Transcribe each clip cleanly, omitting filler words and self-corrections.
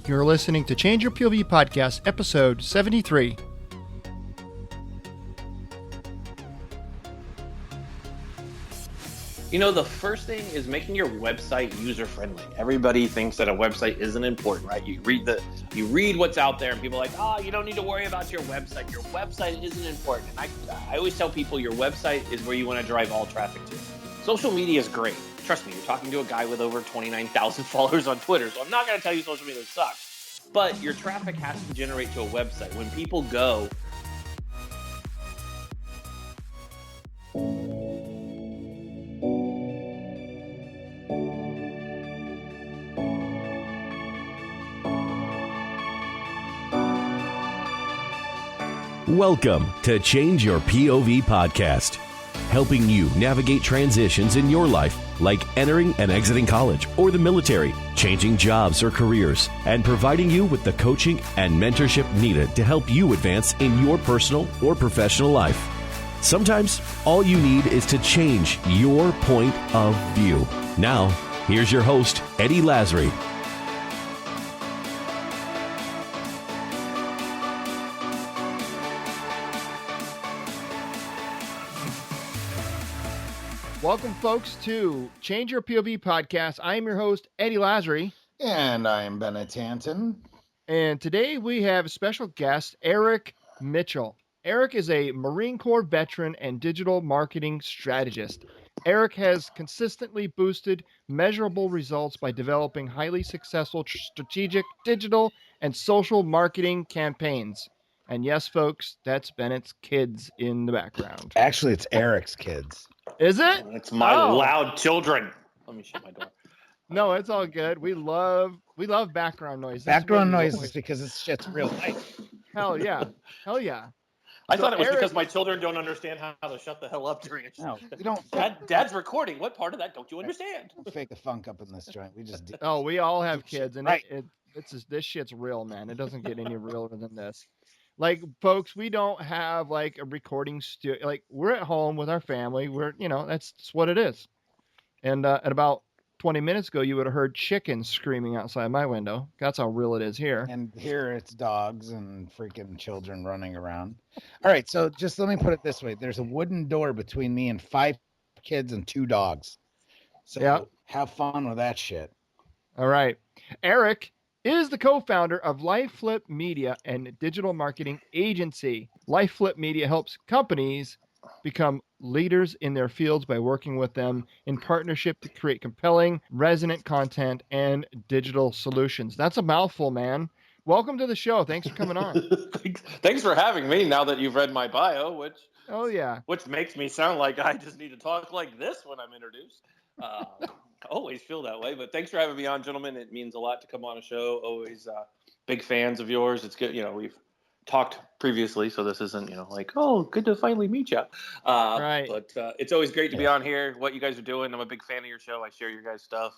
You're listening to Change Your POV Podcast, episode 73. You know, the first thing is making your website user-friendly. Everybody thinks that a website isn't important, right? You read what's out there, and people are like, oh, you don't need to worry about your website. Your website isn't important. And I always tell people your website is where you want to drive all traffic to. Social media is great. Trust me, you're talking to a guy with over 29,000 followers on Twitter, so I'm not going to tell you social media sucks. But your traffic has to generate to a website. When people go... Welcome to Change Your POV Podcast, helping you navigate transitions in your life, like entering and exiting college or the military, changing jobs or careers, and providing you with the coaching and mentorship needed to help you advance in your personal or professional life. Sometimes all you need is to change your point of view. Now, here's your host, Eddie Lazary. Welcome, folks, to Change Your POV Podcast. I am your host, Eddie Lazary. And I'm Bennett Anton. And today we have a special guest, Eric Mitchell. Eric is a Marine Corps veteran and digital marketing strategist. Eric has consistently boosted measurable results by developing highly successful strategic digital and social marketing campaigns. And yes, folks, that's Bennett's kids in the background. Actually, it's Eric's kids. Is it? It's my loud children. Let me shut my door. No, it's all good. We love background noise. Background noises because it's real life. Hell yeah. Hell yeah. I thought it was because my children don't understand how to shut the hell up during it. No, we don't. Dad's recording. What part of that don't you understand? Don't fake a funk up in this joint. We just do. Oh, we all have kids, and right. This shit's real, man. It doesn't get any realer than this. Like, folks, we don't have like a recording studio. Like, we're at home with our family. That's what it is. And at about 20 minutes ago, you would have heard chickens screaming outside my window. That's how real it is here. And here it's dogs and freaking children running around. All right, so just let me put it this way. There's a wooden door between me and 5 kids and 2 dogs. So Have fun with that shit. All right. Eric is the co-founder of LifeFlip Media and digital marketing agency. LifeFlip Media helps companies become leaders in their fields by working with them in partnership to create compelling, resonant content and digital solutions. That's a mouthful, man. Welcome to the show. Thanks for coming on. Thanks for having me. Now that you've read my bio, which makes me sound like I just need to talk like this when I'm introduced. I always feel that way, but thanks for having me on, gentlemen. It means a lot to come on a show. Always big fans of yours. It's good. We've talked previously, so this isn't, like, oh, good to finally meet you. Right. But it's always great to be on here. What you guys are doing, I'm a big fan of your show. I share your guys' stuff.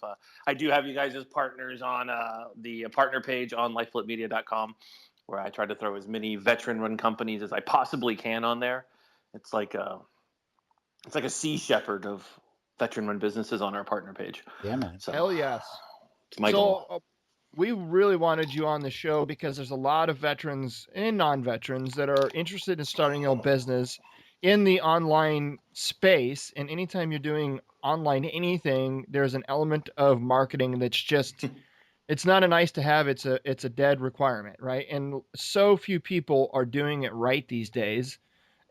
I do have you guys as partners on the partner page on LifeFlipMedia.com, where I try to throw as many veteran-run companies as I possibly can on there. It's like a sea shepherd of veteran-run businesses on our partner page. Yeah, man. So, hell yes. It's my goal. We really wanted you on the show because there's a lot of veterans and non-veterans that are interested in starting their own business in the online space. And anytime you're doing online anything, there's an element of marketing that's just, it's not a nice to have. It's a dead requirement, right? And so few people are doing it right these days.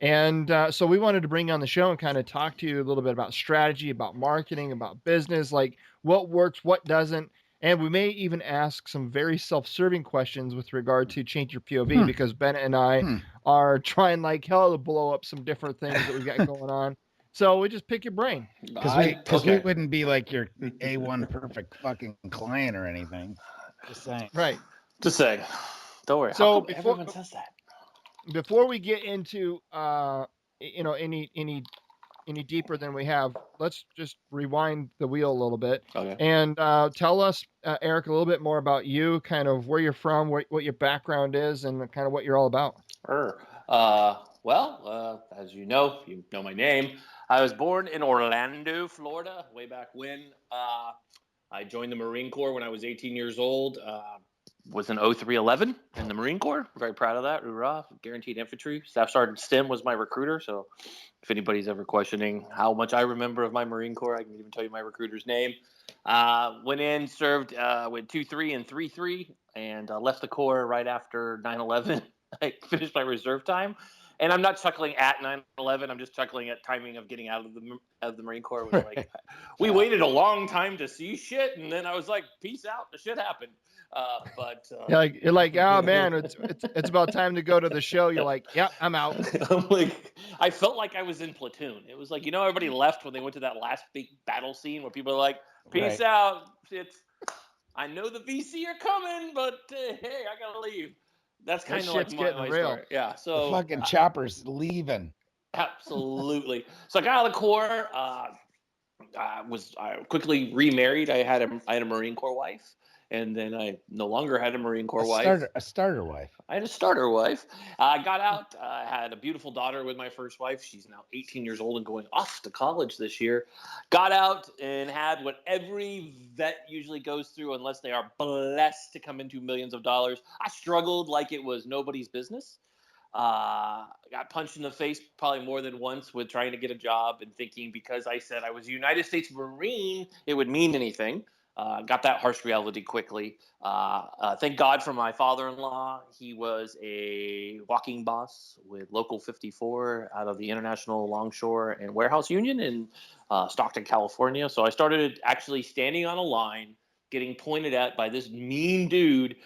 And so we wanted to bring you on the show and kind of talk to you a little bit about strategy, about marketing, about business, like what works, what doesn't. And we may even ask some very self-serving questions with regard to Change Your POV because Bennett and I are trying like hell to blow up some different things that we've got going on. So we just pick your brain. Because we wouldn't be like your A1 perfect fucking client or anything. Just saying. Right. Just saying. Don't worry. So everyone says that. Before we get into any deeper than we have, let's just rewind the wheel a little bit. Okay. And tell us, Eric, a little bit more about you, kind of where you're from, what your background is, and kind of what you're all about. Sure. As you know my name. I was born in Orlando, Florida, way back when. I joined the Marine Corps when I was 18 years old. was an 0311 in the Marine Corps. Very proud of that. Hoorah. Guaranteed infantry. Staff Sergeant Stim was my recruiter. So if anybody's ever questioning how much I remember of my Marine Corps, I can even tell you my recruiter's name. Went in, served with 2-3 and 3-3, and left the Corps right after 9/11. I finished my reserve time. And I'm not chuckling at 9/11. I'm just chuckling at timing of getting out of the Marine Corps. It was like, we waited a long time to see shit, and then I was like, peace out. The shit happened. You're like, oh man, it's about time to go to the show. You're like, yeah, I'm out. I'm like, I felt like I was in Platoon. It was like, everybody left when they went to that last big battle scene where people are like, peace out. I know the VC are coming, but hey, I gotta leave. That's kind of like my story. Yeah. So the fucking choppers leaving. Absolutely. So I got out of the Corps. I quickly remarried. I had a Marine Corps wife, and then I no longer had a Marine Corps wife. A starter wife. I had a starter wife. I got out. I had a beautiful daughter with my first wife. She's now 18 years old and going off to college this year. Got out and had what every vet usually goes through unless they are blessed to come into millions of dollars. I struggled like it was nobody's business. Got punched in the face probably more than once with trying to get a job and thinking because I said I was a United States Marine, it would mean anything. Got that harsh reality quickly. Thank God for my father-in-law. He was a walking boss with Local 54 out of the International Longshore and Warehouse Union in Stockton, California. So I started actually standing on a line, getting pointed at by this mean dude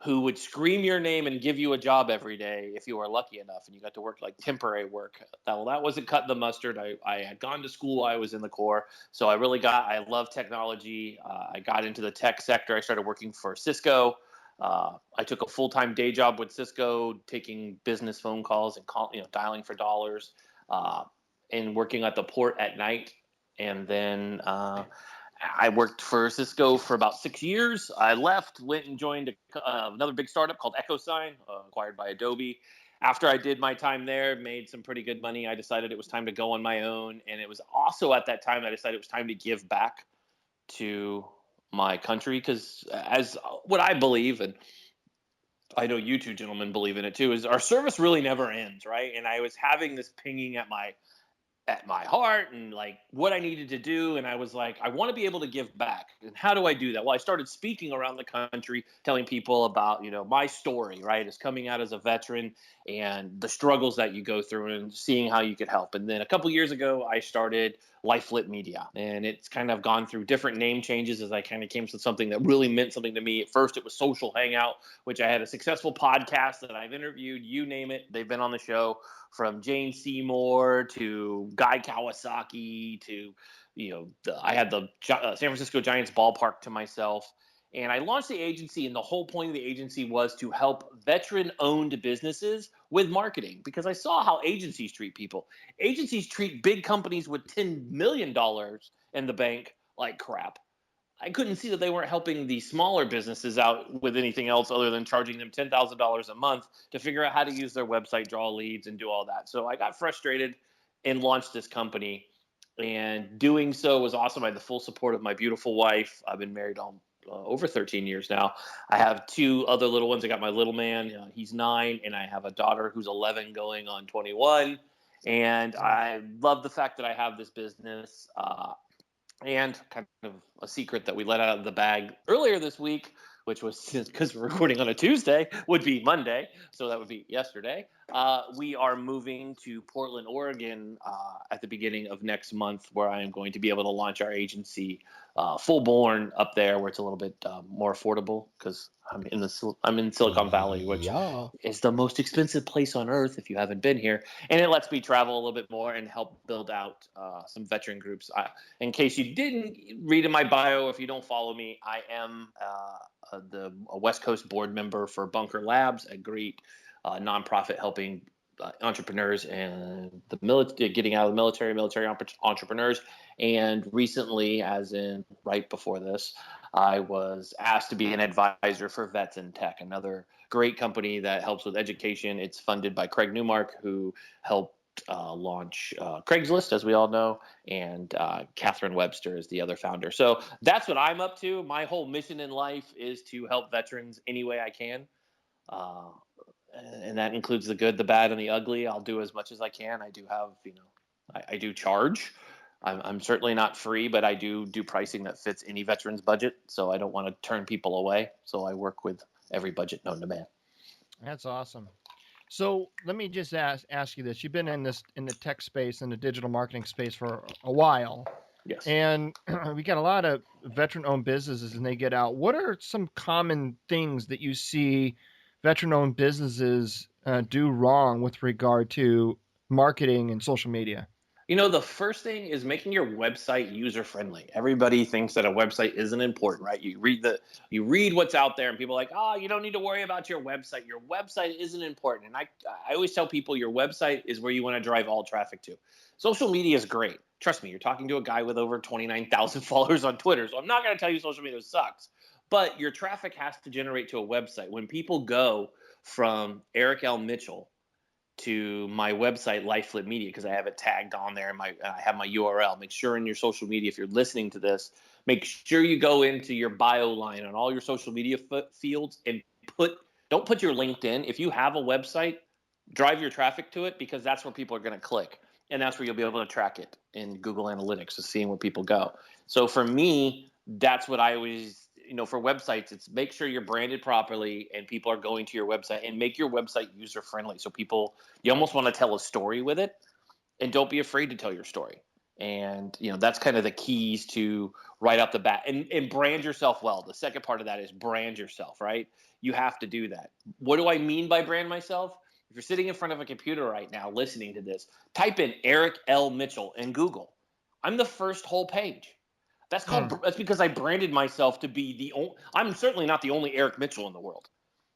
who would scream your name and give you a job every day if you were lucky enough and you got to work like temporary work. That wasn't cutting the mustard. I had gone to school. I was in the Corps. So I love technology. I got into the tech sector. I started working for Cisco. I took a full-time day job with Cisco, taking business phone calls and dialing for dollars, and working at the port at night. And then I worked for Cisco for about 6 years. I left, went and joined another big startup called EchoSign, acquired by Adobe. After I did my time there, made some pretty good money, I decided it was time to go on my own. And it was also at that time I decided it was time to give back to my country, because as what I believe, and I know you two gentlemen believe in it too, is our service really never ends, right? And I was having this pinging at my heart and like what I needed to do. And I was like, I want to be able to give back. And how do I do that? Well, I started speaking around the country, telling people about, my story, right? As coming out as a veteran and the struggles that you go through and seeing how you could help. And then a couple years ago, I started LifeFlip Media, and it's kind of gone through different name changes as I kind of came to something that really meant something to me. At first, it was Social Hangout, which I had a successful podcast that I've interviewed, you name it. They've been on the show, from Jane Seymour to Guy Kawasaki to, I had the San Francisco Giants ballpark to myself. And I launched the agency, and the whole point of the agency was to help veteran-owned businesses with marketing, because I saw how agencies treat people. Agencies treat big companies with $10 million in the bank like crap. I couldn't see that they weren't helping the smaller businesses out with anything else other than charging them $10,000 a month to figure out how to use their website, draw leads, and do all that. So I got frustrated and launched this company. And doing so was awesome. I had the full support of my beautiful wife. I've been married over 13 years now. I have two other little ones. I got my little man, he's 9, and I have a daughter who's 11 going on 21. And I love the fact that I have this business. And kind of a secret that we let out of the bag earlier this week, which was, because we're recording on a Tuesday, would be Monday. So that would be yesterday. We are moving to Portland, Oregon at the beginning of next month, where I am going to be able to launch our agency full-born up there, where it's a little bit more affordable, because I'm in Silicon Valley, which is the most expensive place on earth if you haven't been here. And it lets me travel a little bit more and help build out some veteran groups. In case you didn't read in my bio, if you don't follow me, I am a West Coast board member for Bunker Labs, a great nonprofit helping entrepreneurs and the military, getting out of the military entrepreneurs. And recently, as in right before this, I was asked to be an advisor for Vets in Tech, another great company that helps with education. It's funded by Craig Newmark, who helped launch Craigslist, as we all know, and Catherine Webster is the other founder. So that's what I'm up to. My whole mission in life is to help veterans any way I can. Uh, and that includes the good, the bad, and the ugly. I'll do as much as I can. I do have, I do charge. I'm certainly not free, but I do pricing that fits any veteran's budget. So I don't want to turn people away. So I work with every budget known to man. That's awesome. So let me just ask you this. You've been in the tech space and the digital marketing space for a while. Yes. And we got a lot of veteran-owned businesses, and they get out. What are some common things that you see veteran-owned businesses do wrong with regard to marketing and social media? The first thing is making your website user friendly. Everybody thinks that a website isn't important, right? You read what's out there, and people are like, oh, you don't need to worry about your website. Your website isn't important. And I always tell people your website is where you want to drive all traffic to. Social media is great. Trust me, you're talking to a guy with over 29,000 followers on Twitter. So I'm not going to tell you social media sucks, but your traffic has to generate to a website. When people go from Eric L. Mitchell to my website, LifeFlip Media, because I have it tagged on there, and I have my URL. Make sure in your social media, if you're listening to this, make sure you go into your bio line on all your social media fields and don't put your LinkedIn. If you have a website, drive your traffic to it, because that's where people are going to click, and that's where you'll be able to track it in Google Analytics, of seeing where people go. So for me, that's what I always, for websites, it's make sure you're branded properly and people are going to your website, and make your website user friendly. So you almost want to tell a story with it, and don't be afraid to tell your story. And, that's kind of the keys to right off the bat, and brand yourself well. The second part of that is brand yourself, right? You have to do that. What do I mean by brand myself? If you're sitting in front of a computer right now listening to this, type in Eric L. Mitchell in Google. I'm the first whole page. That's because I branded myself to be I'm certainly not the only Eric Mitchell in the world.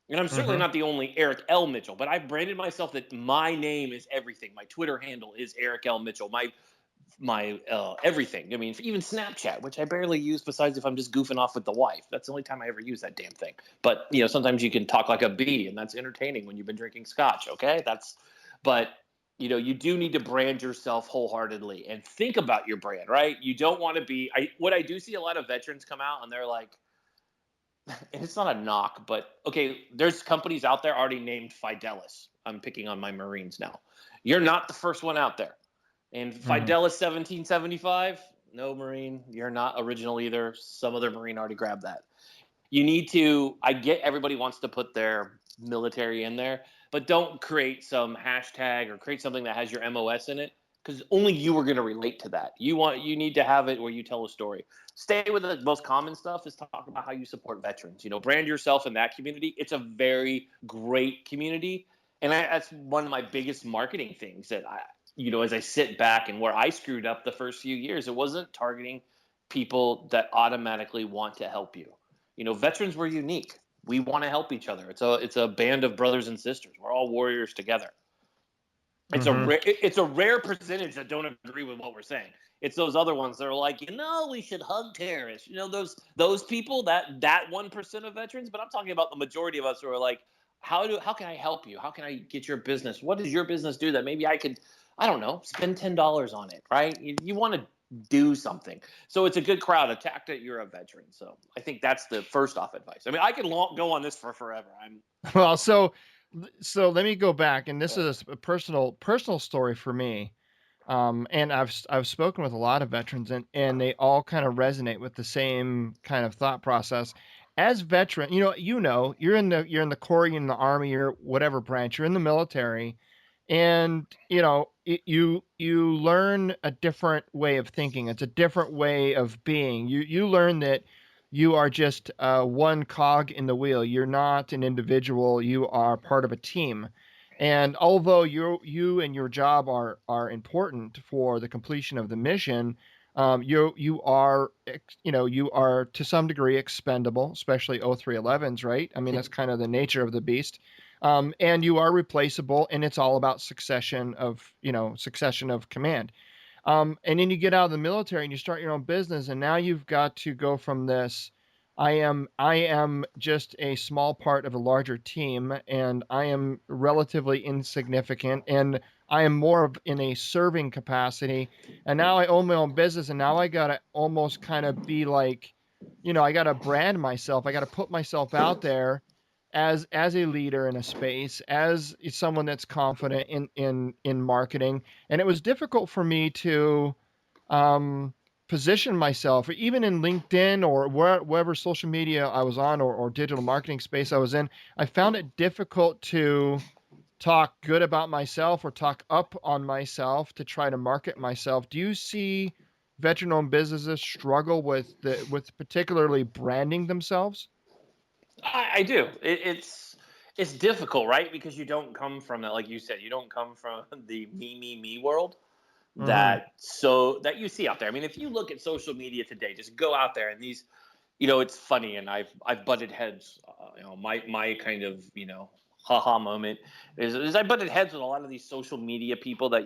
And I'm certainly not the only Eric L. Mitchell, but I branded myself that my name is everything. My Twitter handle is Eric L. Mitchell. My everything. I mean, even Snapchat, which I barely use besides if I'm just goofing off with the wife. That's the only time I ever use that damn thing. But, sometimes you can talk like a bee, and that's entertaining when you've been drinking scotch, okay? But you do need to brand yourself wholeheartedly and think about your brand, right? You don't want to be, what I do see a lot of veterans come out and they're like, and it's not a knock, but okay, there's companies out there already named Fidelis. I'm picking on my Marines now. You're not the first one out there. And Fidelis 1775, no Marine, you're not original either. Some other Marine already grabbed that. I get everybody wants to put their military in there, but don't create some hashtag or create something that has your MOS in it, because only you are going to relate to that. You need to have it where you tell a story. Stay with the most common stuff is talk about how you support veterans. Brand yourself in that community. It's a very great community. And that's one of my biggest marketing things that as I sit back, and where I screwed up the first few years, it wasn't targeting people that automatically want to help you. Veterans were unique. We want to help each other. It's a band of brothers and sisters. We're all warriors together. It's a rare percentage that don't agree with what we're saying. It's those other ones that are like, we should hug terrorists. Those people, that 1% of veterans. But I'm talking about the majority of us who are like, how can I help you? How can I get your business? What does your business do that maybe I could, I don't know, spend $10 on it, right? You want to do something. So it's a good crowd. Attack that you're a veteran. So I think that's the first off advice. I mean, I could go on this for forever. Well, so let me go back, and this is a personal story for me. And I've spoken with a lot of veterans, and they all kind of resonate with the same kind of thought process. As veteran, you're in the Corps, you're in the Army, you're whatever branch, you're in the military, and you learn a different way of thinking. It's a different way of being. You learn that you are just one cog in the wheel. You're not an individual. You are part of a team. And although you and your job are important for the completion of the mission, you are to some degree expendable, especially 0311s, right? I mean, that's kind of the nature of the beast. And you are replaceable, and it's all about succession of command. And then you get out of the military and you start your own business, and now you've got to go from this, I am just a small part of a larger team, and I am relatively insignificant, and I am more of in a serving capacity. And now I own my own business, and now I got to almost kind of be like, I got to brand myself. I got to put myself out there as a leader in a space, as someone that's confident in marketing. And it was difficult for me to position myself, even in LinkedIn or wherever social media I was on, or digital marketing space I was in. I found it difficult to talk good about myself or talk up on myself to try to market myself. Do you see veteran-owned businesses struggle with particularly branding themselves? I do. It's difficult, right? Because you don't come from that, like you said, you don't come from the me world Mm-hmm. that you see out there. I mean, if you look at social media today, just go out there and these, it's funny, and I've butted heads. My kind of haha moment is I butted heads with a lot of these social media people that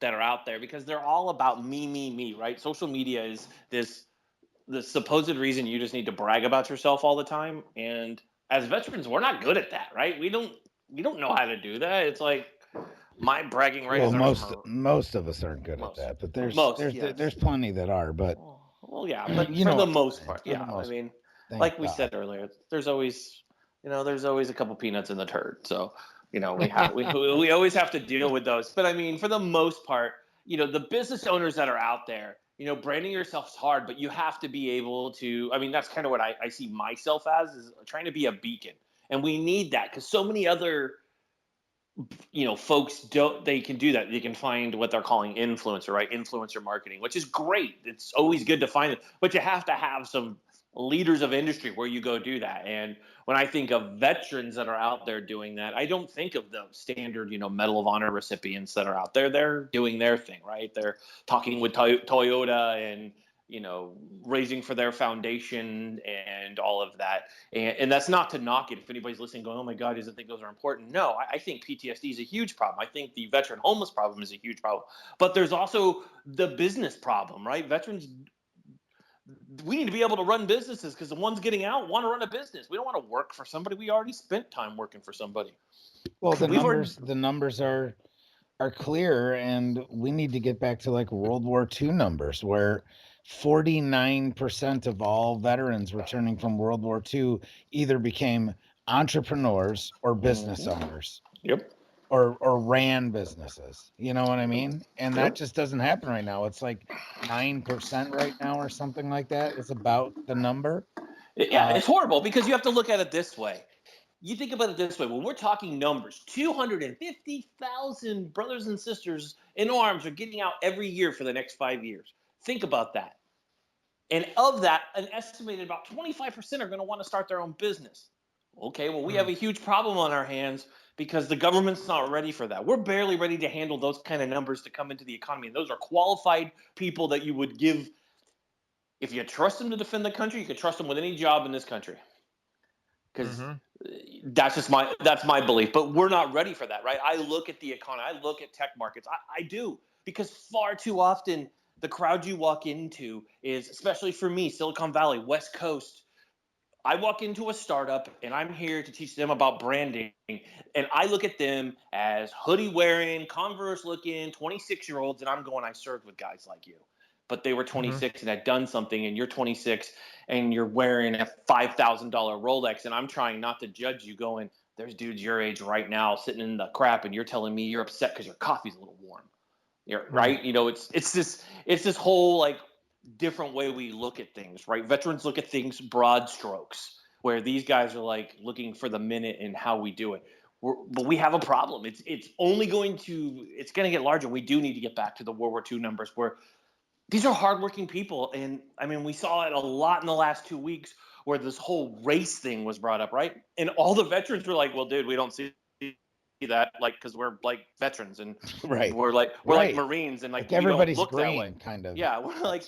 are out there, because they're all about me, right? Social media is the supposed reason you just need to brag about yourself all the time. And as veterans, we're not good at that, right? We don't know how to do that. It's like my bragging Well, rights are most of us aren't good at most that, but there's most there's yes. there's plenty that are. But Well, yeah, but you for know the what I'm most saying. part, For yeah. the I most, mean, thank like we God. said earlier, there's always a couple peanuts in the turd. So we always have to deal with those. But I mean, for the most part, the business owners that are out there, branding yourself is hard, but you have to be able to. I mean, that's kind of what I see myself as, is trying to be a beacon, and we need that because so many other folks don't. They can do that. They can find what they're calling influencer, right? Influencer marketing, which is great. It's always good to find it, but you have to have some leaders of industry where you go do that. And when I think of veterans that are out there doing that, I don't think of the standard, Medal of Honor recipients that are out there. They're doing their thing, right? They're talking with Toyota and raising for their foundation and all of that. And that's not to knock it. If anybody's listening going, oh my God, he doesn't think those are important. No, I think PTSD is a huge problem. I think the veteran homeless problem is a huge problem. But there's also the business problem, right? Veterans, we need to be able to run businesses, because the ones getting out want to run a business. We don't want to work for somebody. We already spent time working for somebody. Well, We've already, the numbers are clear, and we need to get back to like World War II numbers, where 49% of all veterans returning from World War II either became entrepreneurs or business owners. Yep. Or ran businesses. You know what I mean? And that Yep. just doesn't happen right now. It's like 9% right now or something like that. It's about the number. Yeah, it's horrible, because you have to look at it this way. You think about it this way: when we're talking numbers, 250,000 brothers and sisters in arms are getting out every year for the next 5 years. Think about that. And of that, an estimated about 25% are going to want to start their own business. Okay, well, we have a huge problem on our hands, because the government's not ready for that. We're barely ready to handle those kind of numbers to come into the economy. And those are qualified people that you would give, if you trust them to defend the country, you could trust them with any job in this country. Because that's my belief. But we're not ready for that, right? I look at the economy, I look at tech markets. I do, because far too often the crowd you walk into is, especially for me, Silicon Valley, West Coast. I walk into a startup and I'm here to teach them about branding. And I look at them as hoodie wearing, Converse looking 26-year-olds. And I'm going, I served with guys like you. But they were 26 and had done something, and you're 26 and you're wearing a $5,000 Rolex. And I'm trying not to judge you, going, there's dudes your age right now sitting in the crap, and you're telling me you're upset because your coffee's a little warm. You're, right? It's this whole like different way we look at things, right? Veterans look at things broad strokes, where these guys are like looking for the minute and how we do it. But we have a problem. It's going to get larger. We do need to get back to the World War II numbers, where these are hardworking people. And I mean, we saw it a lot in the last 2 weeks, where this whole race thing was brought up, right? And all the veterans were like, well, dude, we don't see that, like, because we're like veterans, and Right. we're like Marines, and like we don't everybody's look green, that way. kind of. Yeah, we're like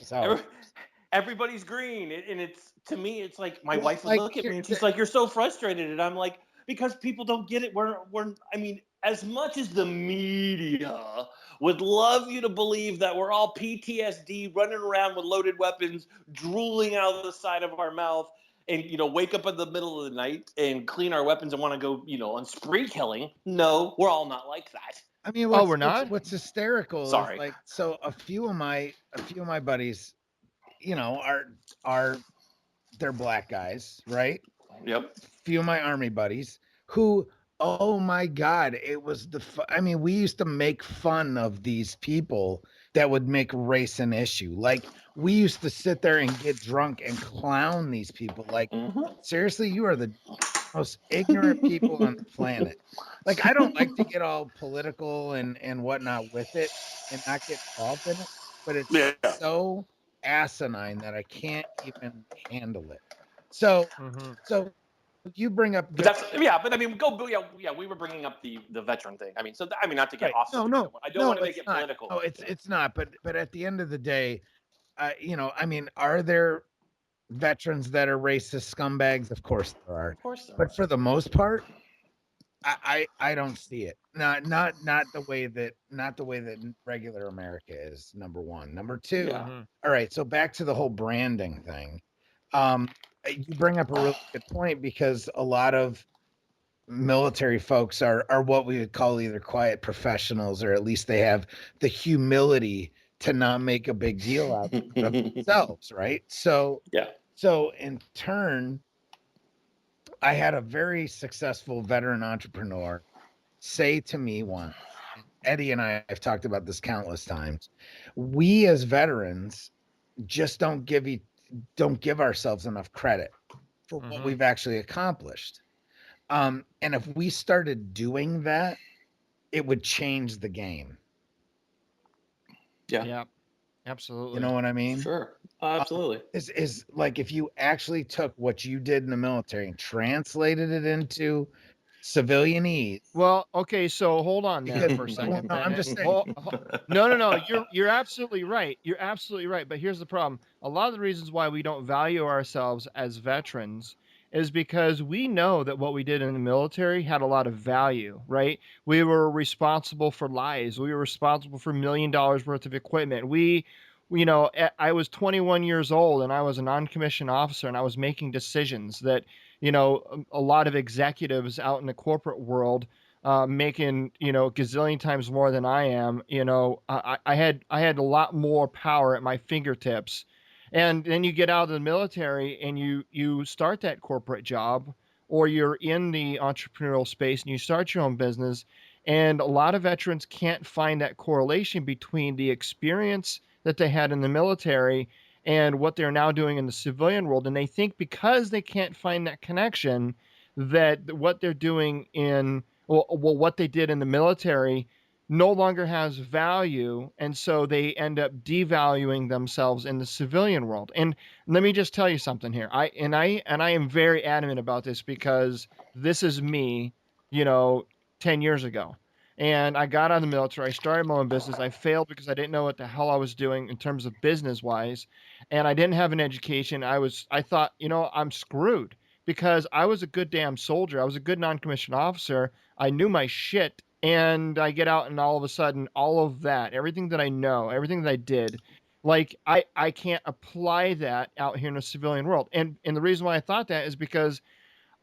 everybody's green, and it's, to me, it's like my wife would look at me and she's like, "You're so frustrated," and I'm like, because people don't get it. We're I mean, as much as the media would love you to believe that we're all PTSD, running around with loaded weapons, drooling out of the side of our mouth, and wake up in the middle of the night and clean our weapons and want to go on spree killing. No, we're all not like that. I mean, we're not? what's hysterical Sorry. is like, so a few of my buddies, you know, are they're black guys, right? Yep. Few of my army buddies who, oh my God, it was I mean, we used to make fun of these people that would make race an issue. Like, we used to sit there and get drunk and clown these people. Like, seriously, you are the most ignorant people on the planet. Like, I don't like to get all political and whatnot with it and not get involved in it, but it's Yeah. so asinine that I can't even handle it. So, so you bring up, But that's but I mean, we were bringing up the veteran thing. I mean, so I mean, not to get off. No, I don't want to make it not. political. No, it's not. But at the end of the day, you know, I mean, are there veterans that are racist scumbags? Of course there are. Of course there But for the most part, I don't see it. Not the way that regular America is. Number one. Number two. All right. So back to the whole branding thing. You bring up a really good point, because a lot of military folks are what we would call either quiet professionals, or at least they have the humility to not make a big deal out of themselves, right? So in turn, I had a very successful veteran entrepreneur say to me once, Eddie and I have talked about this countless times, we as veterans just don't give ourselves enough credit for what we've actually accomplished. And if we started doing that, it would change the game. Yeah, absolutely. You know what I mean? Sure. Absolutely. Is like, if you actually took what you did in the military and translated it into civilianese. Well, okay, so hold on there for a second. No, I'm just saying. No. You're absolutely right. You're absolutely right. But here's the problem. A lot of the reasons why we don't value ourselves as veterans is because we know that what we did in the military had a lot of value, right? We were responsible for lives. We were responsible for $1 million worth of equipment. I was 21 years old and I was a non-commissioned officer, and I was making decisions that, a lot of executives out in the corporate world making, gazillion times more than I am, I had a lot more power at my fingertips. And then you get out of the military and you start that corporate job, or you're in the entrepreneurial space and you start your own business. And a lot of veterans can't find that correlation between the experience that they had in the military and what they're now doing in the civilian world. And they think because they can't find that connection, that what they're doing what they did in the military no longer has value. And so they end up devaluing themselves in the civilian world. And let me just tell you something here. I am very adamant about this, because this is me, 10 years ago. And I got out of the military. I started my own business. I failed because I didn't know what the hell I was doing in terms of business wise. And I didn't have an education. I thought, I'm screwed, because I was a good damn soldier. I was a good non-commissioned officer. I knew my shit. And I get out and all of a sudden, all of that, everything that I know, everything that I did, like I can't apply that out here in the civilian world. And the reason why I thought that is because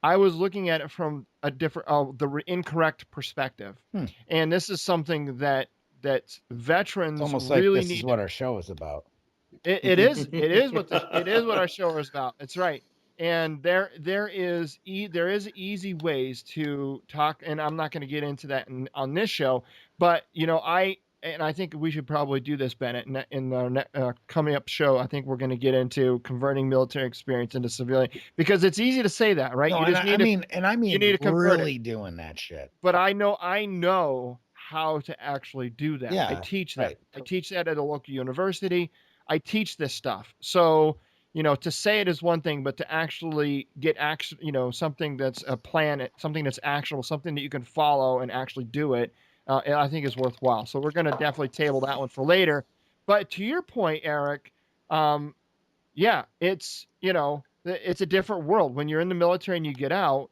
I was looking at it from a different, incorrect perspective. And this is something that veterans It's almost really like this is what our show is about. It is what our show is about. It's right. And there is easy ways to talk, and I'm not going to get into that on this show, but I think we should probably do this, Bennett, in the coming up show. I think we're going to get into converting military experience into civilian, because it's easy to say that, right? No, I mean, you need to really doing that shit. But I know how to actually do that. Yeah, I teach that. right. I teach that at a local university. I teach this stuff. So, to say it is one thing, but to actually get something that's a plan, something that's actionable, something that you can follow and actually do it, I think is worthwhile. So we're going to definitely table that one for later. But to your point, Eric, it's a different world when you're in the military and you get out.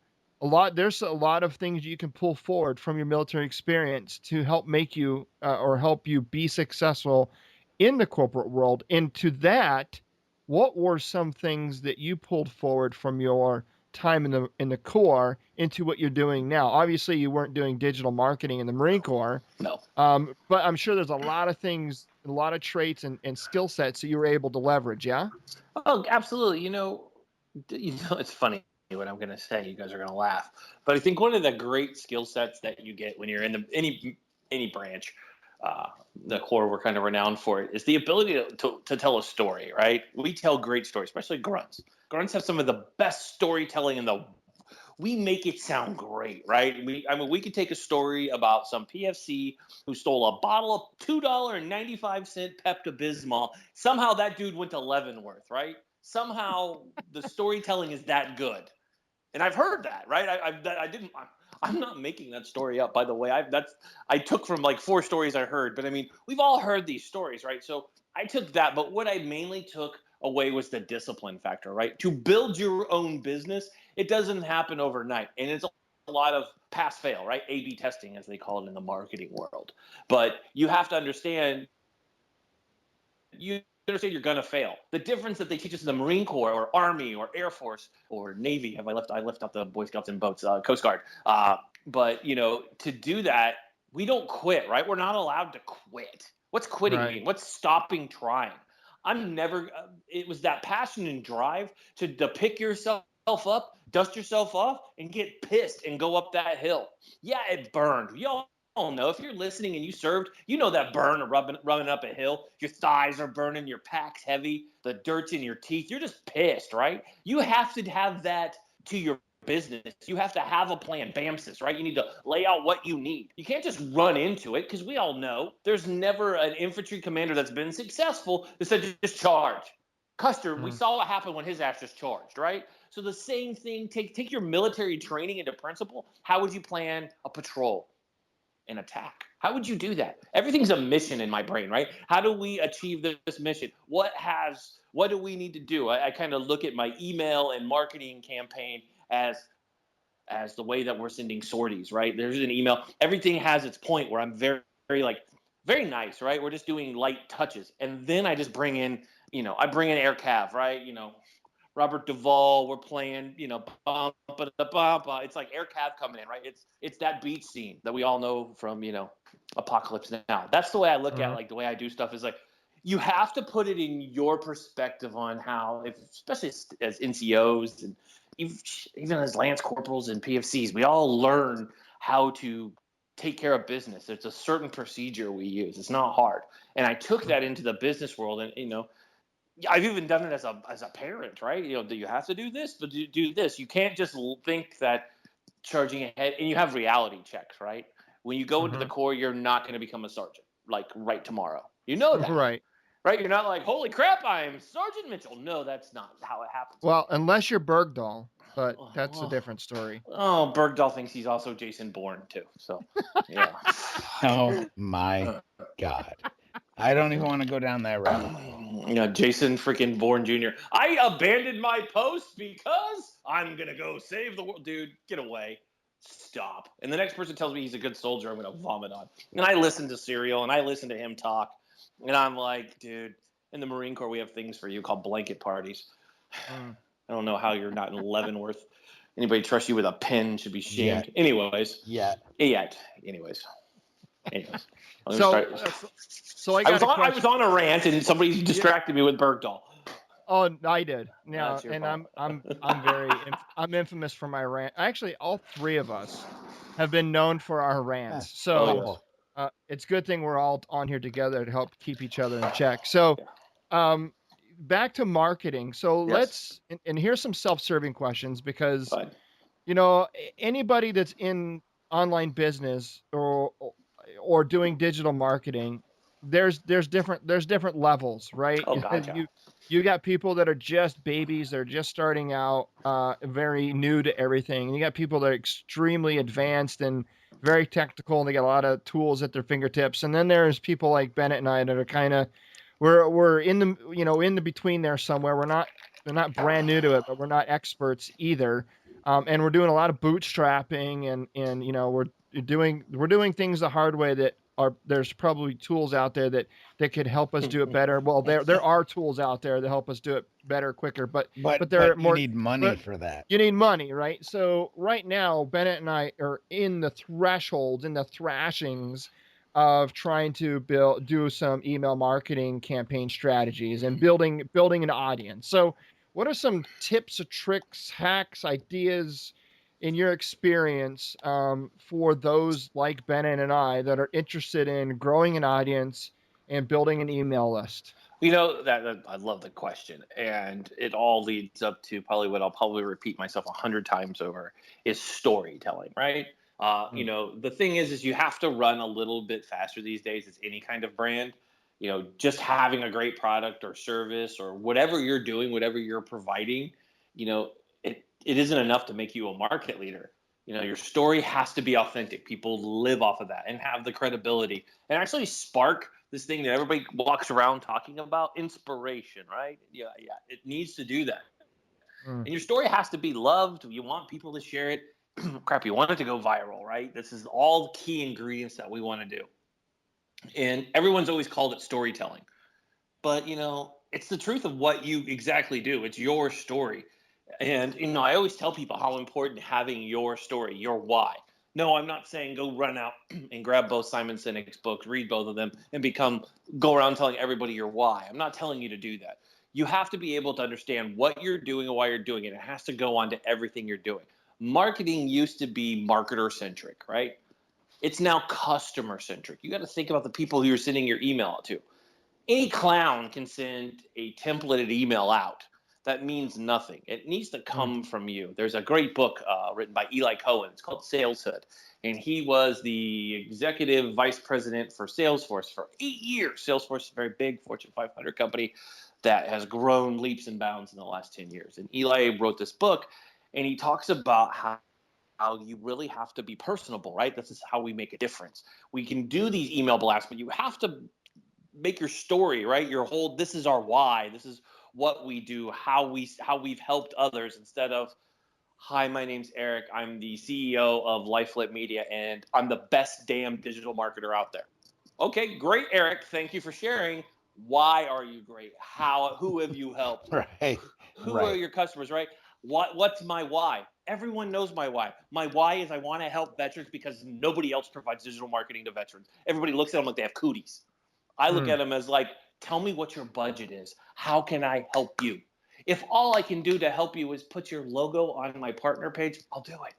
There's a lot of things you can pull forward from your military experience to help make you or help you be successful in the corporate world. And to that, what were some things that you pulled forward from your time in the Corps into what you're doing now? Obviously, you weren't doing digital marketing in the Marine Corps. No. But I'm sure there's a lot of things, a lot of traits and skill sets that you were able to leverage. Yeah. Oh, absolutely. It's funny what I'm going to say. You guys are going to laugh, but I think one of the great skill sets that you get when you're in any branch, the Corps, we're kind of renowned for it, is the ability to tell a story. Right? We tell great stories, especially grunts. Grunts have some of the best storytelling in the. We make it sound great, right? We could take a story about some PFC who stole a bottle of $2.95 Pepto-Bismol. Somehow that dude went to Leavenworth, right? Somehow the storytelling is that good, and I've heard that, right? I'm not making that story up, by the way. I took from like 4 stories I heard, but I mean, we've all heard these stories, right? So I took that, but what I mainly took away was the discipline factor, right? To build your own business, it doesn't happen overnight, and it's a lot of pass fail, right? A/B testing, as they call it in the marketing world. But you have to understand you're going to fail. The difference that they teach us in the Marine Corps or Army or Air Force or Navy, I left out the Boy Scouts and boats, Coast Guard. But to do that, we don't quit, right? We're not allowed to quit. What's quitting mean? What's stopping trying? It was that passion and drive to pick yourself up, dust yourself off, and get pissed and go up that hill. Yeah, it burned. Y'all know, if you're listening and you served, you know that burn of running up a hill. Your thighs are burning, your pack's heavy, the dirt's in your teeth. You're just pissed, right? You have to have that to your business. You have to have a plan, BAMSIS, right? You need to lay out what you need. You can't just run into it, because we all know there's never an infantry commander that's been successful that said just charge. Custer, we saw what happened when his ass just charged, right? So the same thing, take your military training into principle. How would you plan a patrol? An attack? How would you do that? Everything's a mission in my brain, right? How do we achieve this mission? What do we need to do? I kind of look at my email and marketing campaign as the way that we're sending sorties, right? There's an email. Everything has its point where I'm very, very nice, right? We're just doing light touches. And then I just bring in, I bring in Air Cav, right? Robert Duvall, we're playing, bum, it's like Air Cav coming in, right? It's that beach scene that we all know from, Apocalypse Now. That's the way I look at, like, the way I do stuff is like, you have to put it in your perspective on how, especially as NCOs and even as Lance Corporals and PFCs, we all learn how to take care of business. There's a certain procedure we use. It's not hard. And I took that into the business world, and, I've even done it as a parent, right? Do you have to do this? But do this. You can't just think that charging ahead, and you have reality checks, right? When you go into the Corps, you're not going to become a sergeant, like, right tomorrow. You know that. Right? You're not like, holy crap, I'm Sergeant Mitchell. No, that's not how it happens. Well, unless you're Bergdahl, but that's a different story. Oh, Bergdahl thinks he's also Jason Bourne, too. So, yeah. Oh, my God. I don't even want to go down that route. Jason freaking Bourne Jr. I abandoned my post because I'm going to go save the world. Dude, get away. Stop. And the next person tells me he's a good soldier, I'm going to vomit on. And I listen to Serial, and I listen to him talk. And I'm like, dude, in the Marine Corps, we have things for you called blanket parties. I don't know how you're not in Leavenworth. Anybody trust you with a pen should be shamed. Anyways. Anyways. So I was on a rant, and somebody distracted me with Bergdahl. Oh, I did. Yeah, and I'm infamous for my rant. Actually, all 3 of us have been known for our rants. So it's a good thing we're all on here together to help keep each other in check. So back to marketing. So let's and here's some self-serving questions, because anybody that's in online business or doing digital marketing, there's different levels, right? Oh, gotcha. You got people that are just babies, they're just starting out, very new to everything. And you got people that are extremely advanced and very technical, and they got a lot of tools at their fingertips. And then there's people like Bennett and I that are kind of we're in the in the between there somewhere. They're not brand new to it, but we're not experts either. And we're doing a lot of bootstrapping, and we're doing things the hard way that there's probably tools out there that could help us do it better. Well, there are tools out there that help us do it better, quicker, but there are you more. need money for that. You need money, right? So right now, Bennett and I are in the thresholds, in the thrashings of trying to do some email marketing campaign strategies and building an audience. So what are some tips, tricks, hacks, ideas in your experience for those like Bennett and I that are interested in growing an audience and building an email list? That I love the question, and it all leads up to probably what I'll probably repeat myself 100 times over is storytelling, right? The thing is you have to run a little bit faster these days as any kind of brand. Just having a great product or service or whatever you're doing, whatever you're providing, it isn't enough to make you a market leader. Your story has to be authentic. People live off of that and have the credibility and actually spark this thing that everybody walks around talking about, inspiration, right? Yeah. It needs to do that. And your story has to be loved. You want people to share it. Crap, you want it to go viral, right? This is all the key ingredients that we want to do. And everyone's always called it storytelling. But, it's the truth of what you exactly do. It's your story. And, I always tell people how important having your story, your why. No, I'm not saying go run out and grab both Simon Sinek's books, read both of them, and go around telling everybody your why. I'm not telling you to do that. You have to be able to understand what you're doing and why you're doing it. It has to go on to everything you're doing. Marketing used to be marketer-centric, right? It's now customer-centric. You got to think about the people who you're sending your email out to. Any clown can send a templated email out. That means nothing. It needs to come from you. There's a great book written by Eli Cohen. It's called Saleshood. And he was the executive vice president for Salesforce for 8 years. Salesforce is a very big Fortune 500 company that has grown leaps and bounds in the last 10 years. And Eli wrote this book, and he talks about how you really have to be personable, right? This is how we make a difference. We can do these email blasts, but you have to make your story, right? This is our why. This is what we do, how we've helped others, instead of, hi, my name's Eric. I'm the CEO of LifeFlip Media, and I'm the best damn digital marketer out there. Okay, great, Eric. Thank you for sharing. Why are you great? Who have you helped? Right. Who are your customers, right? What's my why? Everyone knows my why. My why is I want to help veterans because nobody else provides digital marketing to veterans. Everybody looks at them like they have cooties. I look at them as like, tell me what your budget is. How can I help you? If all I can do to help you is put your logo on my partner page, I'll do it.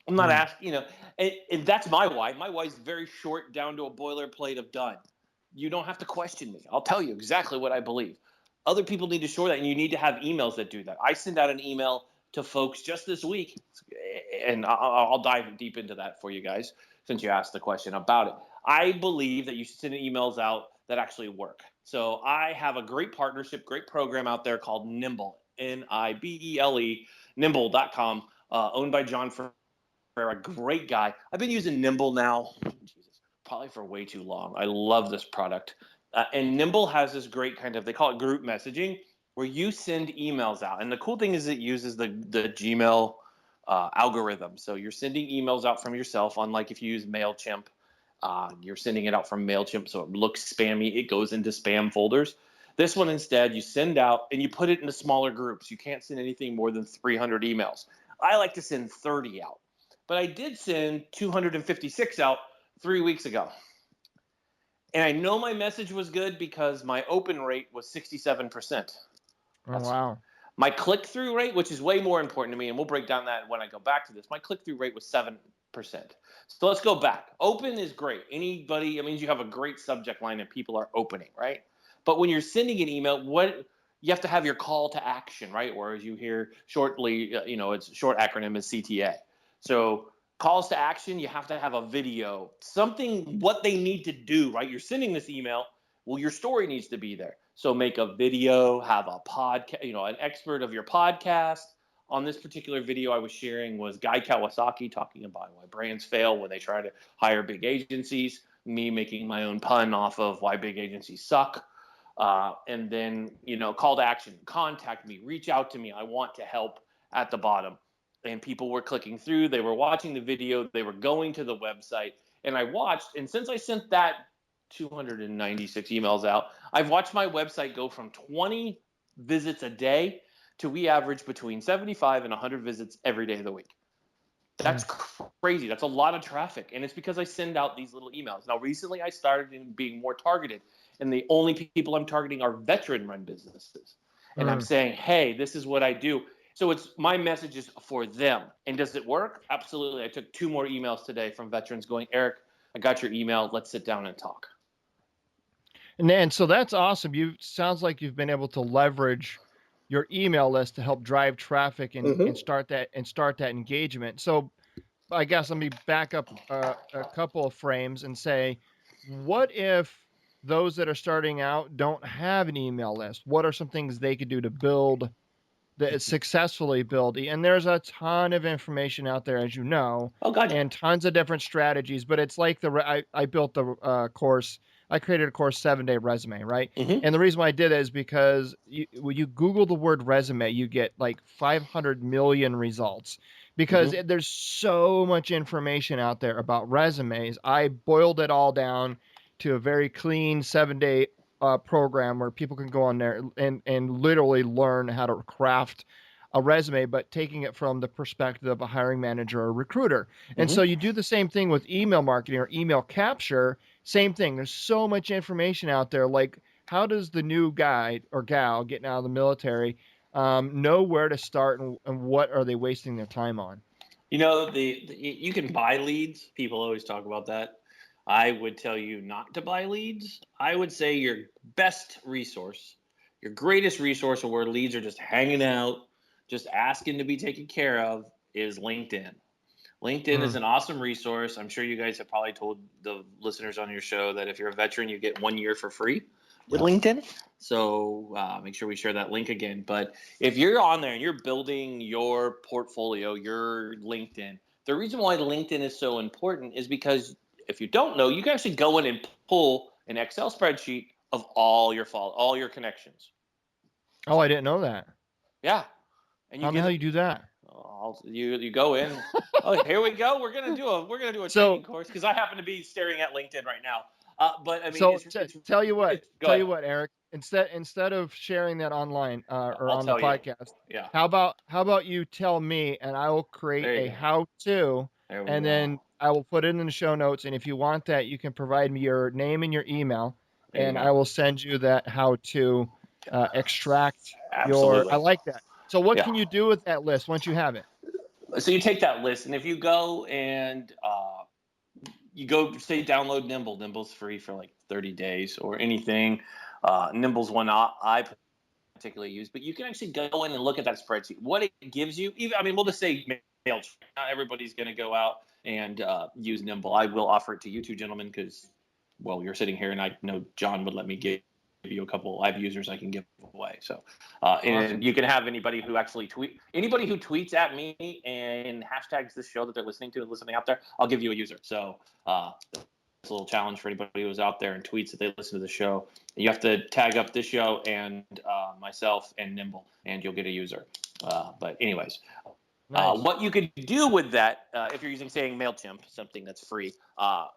I'm not asking, and that's my why. My why is very short, down to a boilerplate of done. You don't have to question me. I'll tell you exactly what I believe. Other people need to show that, and you need to have emails that do that. I send out an email to folks just this week, and I'll dive deep into that for you guys since you asked the question about it. I believe that you should send emails out that actually work. So I have a great partnership, great program out there called Nimble, Nibele, nimble.com, owned by John Ferreira, great guy. I've been using Nimble now, probably for way too long. I love this product. And Nimble has this great they call it group messaging, where you send emails out. And the cool thing is it uses the Gmail algorithm. So you're sending emails out from yourself, unlike if you use MailChimp. You're sending it out from MailChimp, so it looks spammy. It goes into spam folders. This one, instead, you send out and you put it into smaller groups. You can't send anything more than 300 emails. I like to send 30 out. But I did send 256 out 3 weeks ago. And I know my message was good because my open rate was 67%. Oh, wow. My click-through rate, which is way more important to me, and we'll break down that when I go back to this, my click-through rate was 7%. So let's go back. Open is great. It means you have a great subject line and people are opening, right? But when you're sending an email, you have to have your call to action, right? Whereas you hear shortly, its short acronym is CTA. So calls to action, you have to have a video, what they need to do, right? You're sending this email. Well, your story needs to be there. So make a video, have a podcast, an expert of your podcast. On this particular video I was sharing was Guy Kawasaki talking about why brands fail when they try to hire big agencies, me making my own pun off of why big agencies suck. And then, call to action, contact me, reach out to me. I want to help at the bottom. And people were clicking through. They were watching the video. They were going to the website. and I watched, and since I sent that 296 emails out, I've watched my website go from 20 visits a day to we average between 75 and 100 visits every day of the week. That's crazy. That's a lot of traffic. And it's because I send out these little emails. Now, recently I started being more targeted, and the only people I'm targeting are veteran-run businesses. And I'm saying, hey, this is what I do. So it's my message is for them. And does it work? Absolutely. I took 2 more emails today from veterans going, Eric, I got your email. Let's sit down and talk. And so that's awesome. Sounds like you've been able to leverage your email list to help drive traffic and start that engagement. So I guess let me back up a couple of frames and say, what if those that are starting out don't have an email list? What are some things they could do to successfully build? And there's a ton of information out there, as you know, and tons of different strategies. But it's like I built the course. I created a course, 7-day resume, right? And the reason why I did it is because when you Google the word resume, you get like 500 million results because there's so much information out there about resumes. I boiled it all down to a very clean 7-day program where people can go on there and literally learn how to craft a resume, but taking it from the perspective of a hiring manager or recruiter. And so you do the same thing with email marketing or email capture. Same thing. There's so much information out there. Like, how does the new guy or gal getting out of the military know where to start and what are they wasting their time on? You know, you can buy leads. People always talk about that. I would tell you not to buy leads. I would say your best resource, your greatest resource, or where leads are just hanging out, just asking to be taken care of, is LinkedIn. LinkedIn is an awesome resource. I'm sure you guys have probably told the listeners on your show that if you're a veteran, you get 1 year for free with LinkedIn. So make sure we share that link again. But if you're on there and you're building your portfolio, your LinkedIn, the reason why LinkedIn is so important is because if you don't know, you can actually go in and pull an Excel spreadsheet of all your connections. Oh, I didn't know that. Yeah. And how the hell you do that? You go in. Oh, here we go. We're gonna do a training course because I happen to be staring at LinkedIn right now. But I mean, so tell you what, Eric. Instead of sharing that online or on the podcast, how about you tell me and I will create a how-to, and then I will put it in the show notes. And if you want that, you can provide me your name and your email, and I will send you that how-to extract your. I like that. So what can you do with that list once you have it? So you take that list, and if you go and you go say download Nimble. Nimble's free for like 30 days or anything. Nimble's one I particularly use, but you can actually go in and look at that spreadsheet. What it gives you, we'll just say MailChimp. Not everybody's going to go out and use Nimble. I will offer it to you two gentlemen because, well, you're sitting here, and I know John would let me give you a couple live users I can give away. So, and you can have anybody who tweets at me and hashtags this show that they're listening to and listening out there, I'll give you a user. So, it's a little challenge for anybody who's out there and tweets that they listen to the show. You have to tag up this show and myself and Nimble, and you'll get a user. But anyways, nice. What you could do with that, if you're using, saying MailChimp, something that's free,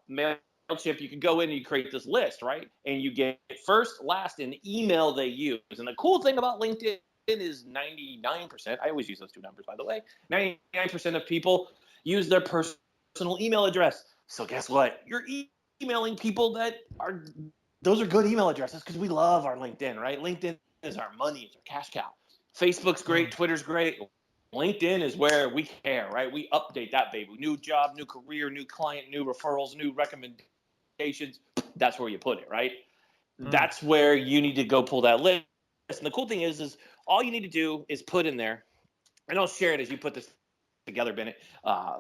MailChimp, you can go in and you create this list, right? And you get first, last, and email they use. And the cool thing about LinkedIn is 99%, I always use those two numbers, by the way, 99% of people use their personal email address. So guess what? You're emailing people those are good email addresses because we love our LinkedIn, right? LinkedIn is our money, it's our cash cow. Facebook's great, Twitter's great. LinkedIn is where we care, right? We update that baby. New job, new career, new client, new referrals, new recommendations. That's where you put it, right? That's where you need to go pull that list. And the cool thing is all you need to do is put in there, and I'll share it as you put this together, Bennett,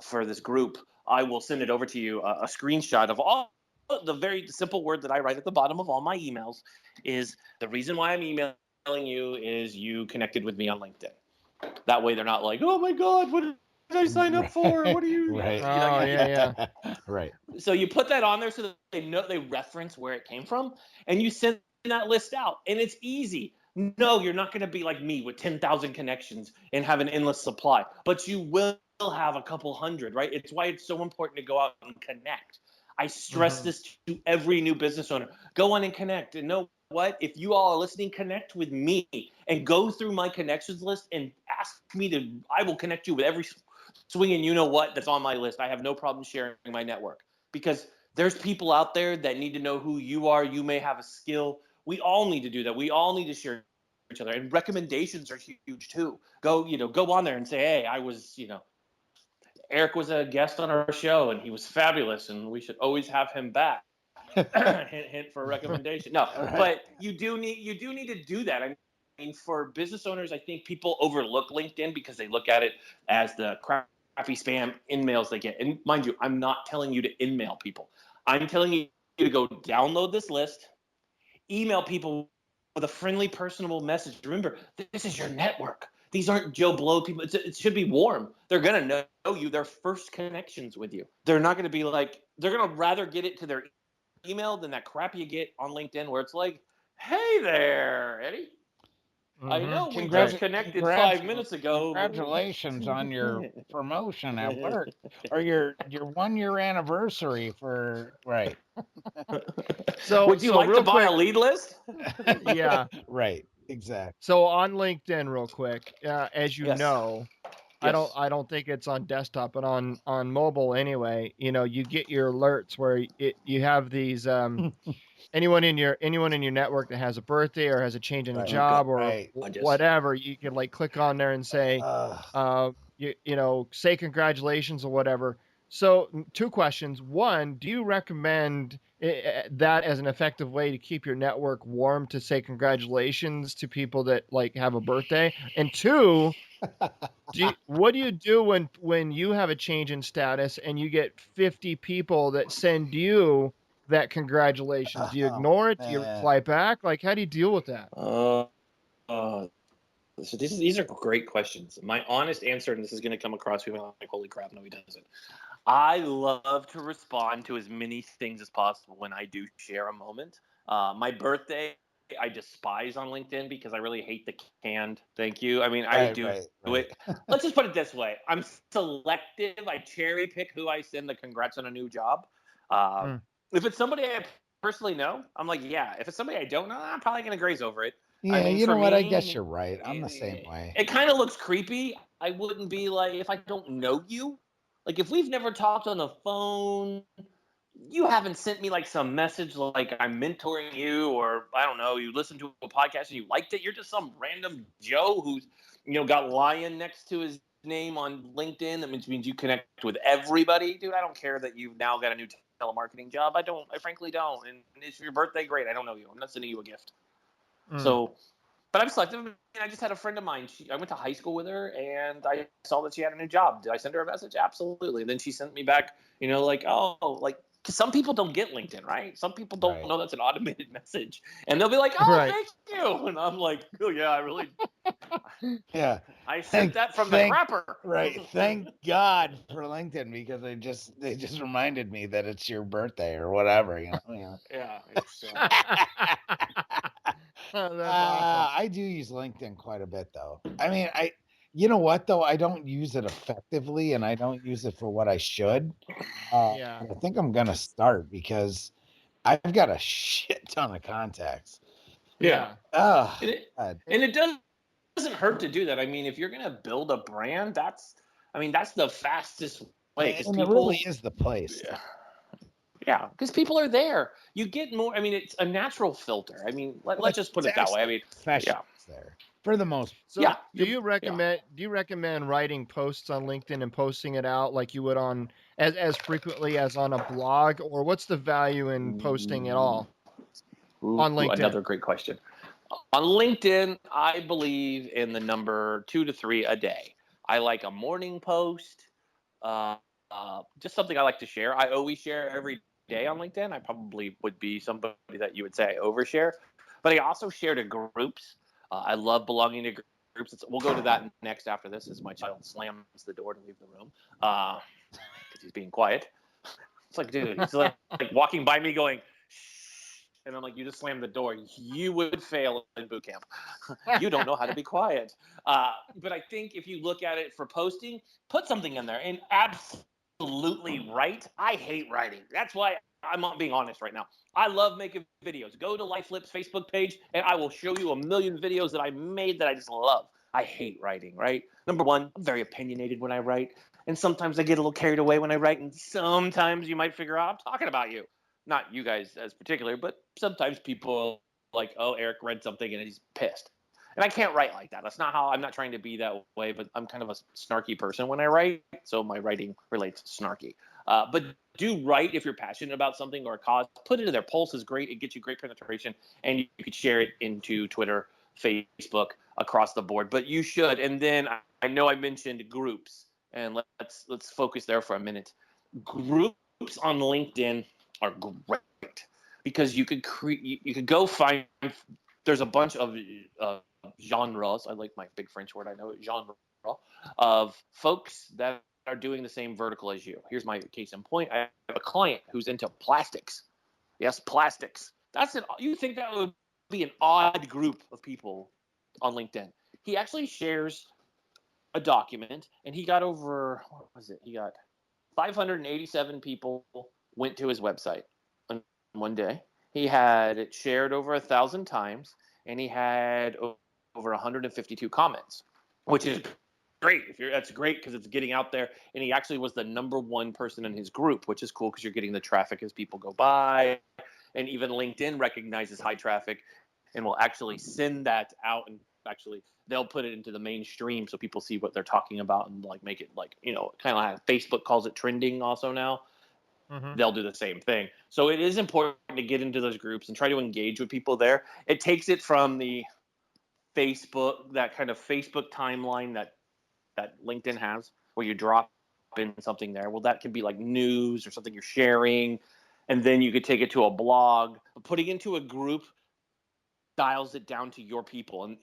for this group. I will send it over to you, a screenshot of all the very simple word that I write at the bottom of all my emails is the reason why I'm emailing you is you connected with me on LinkedIn. That way they're not like, oh my God, what did I sign up for? What are you? Right. Yeah. Right. So you put that on there so that they reference where it came from, and you send that list out. And it's easy. No, you're not going to be like me with 10,000 connections and have an endless supply, but you will have a couple hundred, right? It's why it's so important to go out and connect. I stress this to every new business owner. Go on and connect. And know what? If you all are listening, connect with me and go through my connections list and ask me to, I will connect you with every swinging you know what that's on my list. I have no problem sharing my network because there's people out there that need to know who you are. You may have a skill. We all need to do that. We all need to share each other, and recommendations are huge too. Go on there and say, hey, I was, Eric was a guest on our show and he was fabulous and we should always have him back. hint, hint for a recommendation. No, but you do need to do that. I mean, for business owners, I think people overlook LinkedIn because they look at it as the crappy spam in-mails they get. And mind you, I'm not telling you to in-mail people. I'm telling you to go download this list, email people with a friendly, personable message. Remember, this is your network. These aren't Joe Blow people. It should be warm. They're going to know you. They're first connections with you. They're not going to be like, they're going to rather get it to their email than that crap you get on LinkedIn where it's like, hey there, Eddie. I know we just connected 5 minutes ago. Congratulations on your promotion at work or your 1 year anniversary for right. So would you like to buy a lead list? Yeah. Right. Exactly. So on LinkedIn, real quick, as you know, Yes. I don't think it's on desktop, but on mobile anyway. You get your alerts where you have these anyone in your network that has a birthday or has a change in a job or whatever, you can like click on there and say, say congratulations or whatever. So 2 questions. 1, do you recommend that as an effective way to keep your network warm to say congratulations to people that like have a birthday? And 2, what do you do when you have a change in status and you get 50 people that send you that congratulations? Do you ignore it? Do you reply back? Like, how do you deal with that? So these are great questions. My honest answer, and this is going to come across people like, holy crap, no, he doesn't. I love to respond to as many things as possible when I do share a moment. My birthday, I despise on LinkedIn because I really hate the canned thank you. I mean, I do it. Let's just put it this way. I'm selective. I cherry pick who I send the congrats on a new job. If it's somebody I personally know, I'm like, yeah. If it's somebody I don't know, I'm probably going to graze over it. Yeah, I mean, you know what? I guess you're right. I'm the same way. It kind of looks creepy. I wouldn't be like, if I don't know you, like if we've never talked on the phone, you haven't sent me like some message like I'm mentoring you, or I don't know, you listened to a podcast and you liked it. You're just some random Joe who's, got lion next to his name on LinkedIn. That means you connect with everybody. Dude, I don't care that you've now got a new telemarketing job. I frankly don't. And it's your birthday. Great. I don't know you. I'm not sending you a gift. So, but I'm selective. I just had a friend of mine. I went to high school with her, and I saw that she had a new job. Did I send her a message? Absolutely. And then she sent me back, cause some people don't get LinkedIn, right? Some people don't know that's an automated message, and they'll be like, "Oh, thank you," and I'm like, "Oh yeah, I really." Yeah, I sent that from the wrapper. Right. Thank God for LinkedIn because they just reminded me that it's your birthday or whatever. Yeah. That's awesome. I do use LinkedIn quite a bit though. I mean, you know what though? I don't use it effectively, and I don't use it for what I should. I think I'm gonna start because I've got a shit ton of contacts. Yeah. And it doesn't hurt to do that. I mean, if you're gonna build a brand, that's the fastest way. And it really is the place. Yeah, because people are there. You get more. I mean, it's a natural filter. I mean, let's just put it that way. I mean, there for the most. So do you recommend writing posts on LinkedIn and posting it out like you would on as frequently as on a blog, or what's the value in posting at all on LinkedIn? Another great question. On LinkedIn, I believe in the number 2 to 3 a day. I like a morning post. Just something I like to share. I always share every day on LinkedIn. I probably would be somebody that you would say I overshare, but I also share to groups. I love belonging to groups. We'll go to that next after this as my child slams the door to leave the room because he's being quiet. It's like, dude, he's like walking by me going, shh. And I'm like, you just slammed the door. You would fail in boot camp. You don't know how to be quiet. But I think if you look at it for posting, put something in there and absolutely write. I hate writing. That's why I'm not being honest right now. I love making videos. Go to LifeFlip's Facebook page, and I will show you a million videos that I made that I just love. I hate writing, right? Number one, I'm very opinionated when I write, and sometimes I get a little carried away when I write, and sometimes you might figure out I'm talking about you. Not you guys as particular, but sometimes people like, oh, Eric read something and he's pissed. And I can't write like that. That's not how I'm not trying to be that way, but I'm kind of a snarky person when I write, so my writing relates snarky. But do write if you're passionate about something or a cause. Put it in there. Pulse is great. It gets you great penetration, and you could share it into Twitter, Facebook, across the board. But you should. And then I know I mentioned groups, and let's focus there for a minute. Groups on LinkedIn are great because you could go find. There's a bunch of genres. I like my big French word. I know it. Genre of folks that are doing the same vertical as you. Here's my case in point. I have a client who's into plastics. Yes, plastics. You think that would be an odd group of people on LinkedIn. He actually shares a document, and he got over, what was it? He got 587 people went to his website on one day. He had it shared over 1,000 times, and he had over 152 comments, which is great. That's great because it's getting out there. And he actually was the number one person in his group, which is cool because you're getting the traffic as people go by. And even LinkedIn recognizes high traffic and will actually send that out, and actually they'll put it into the mainstream so people see what they're talking about and like make it like, kind of like Facebook calls it trending also now. Mm-hmm. They'll do the same thing. So it is important to get into those groups and try to engage with people there. It takes it from the Facebook, that kind of Facebook timeline that LinkedIn has, where you drop in something there. Well, that could be like news or something you're sharing, and then you could take it to a blog. But putting into a group dials it down to your people, and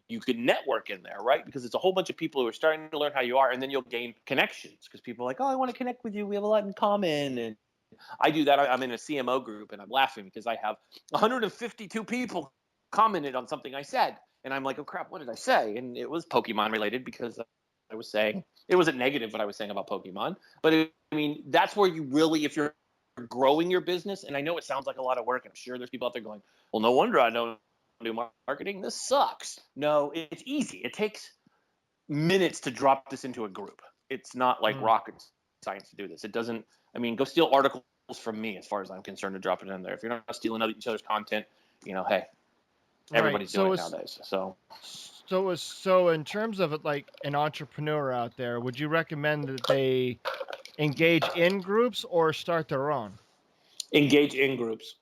you could network in there, right? Because it's a whole bunch of people who are starting to learn how you are, and then you'll gain connections because people are like, oh, I want to connect with you. We have a lot in common. And I do that. I'm in a CMO group, and I'm laughing because I have 152 people commented on something I said. And I'm like, oh, crap, what did I say? And it was Pokemon related because I was saying it wasn't negative what I was saying about Pokemon. But that's where you really, if you're growing your business, and I know it sounds like a lot of work. I'm sure there's people out there going, well, no wonder I don't do marketing. This sucks. No, it's easy. It takes minutes to drop this into a group. It's not like rocket science to do this. It doesn't, go steal articles from me as far as I'm concerned to drop it in there. If you're not stealing each other's content, hey. Everybody's doing it nowadays. So in terms of it, like an entrepreneur out there, would you recommend that they engage in groups or start their own? Engage in groups.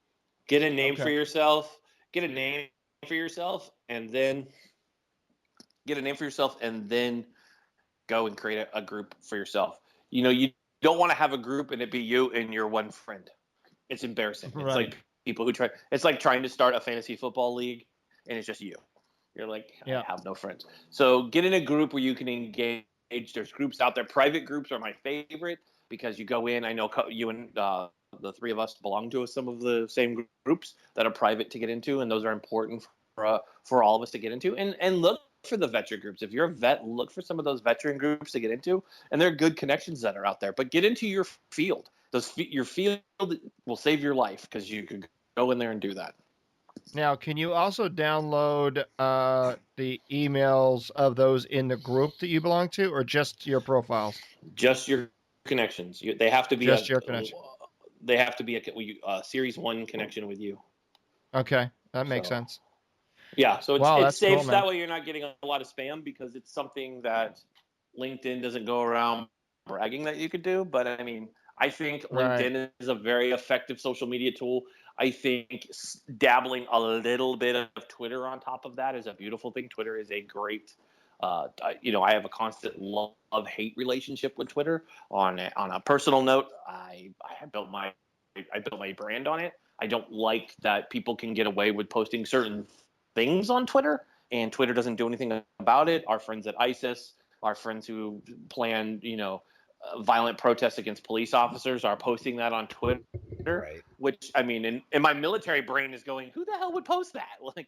Get a name for yourself. Get a name for yourself, and then go and create a group for yourself. You don't want to have a group and it be you and your one friend. It's embarrassing. Right. It's like people who it's like trying to start a fantasy football league and it's just you. You're like, I have no friends. So get in a group where you can engage. There's groups out there. Private groups are my favorite because you go in. I know you and the three of us belong to some of the same groups that are private to get into, and those are important for all of us to get into. And look for the veteran groups. If you're a vet, look for some of those veteran groups to get into, and there are good connections that are out there. But get into your field. Your field will save your life because you could go in there and do that. Now, can you also download the emails of those in the group that you belong to, or just your profiles? Just your connections. They have to be just your connection. They have to be a Series 1 connection with you. Okay, that makes sense. Yeah, so it's safe. Cool, that way you're not getting a lot of spam because it's something that LinkedIn doesn't go around bragging that you could do. But I think LinkedIn is a very effective social media tool. I think dabbling a little bit of Twitter on top of that is a beautiful thing. Twitter is a great, I have a constant love-hate relationship with Twitter. On a personal note, I built my brand on it. I don't like that people can get away with posting certain things on Twitter, and Twitter doesn't do anything about it. Our friends at ISIS, our friends who plan, violent protests against police officers are posting that on Twitter, which in my military brain is going, who the hell would post that? Like,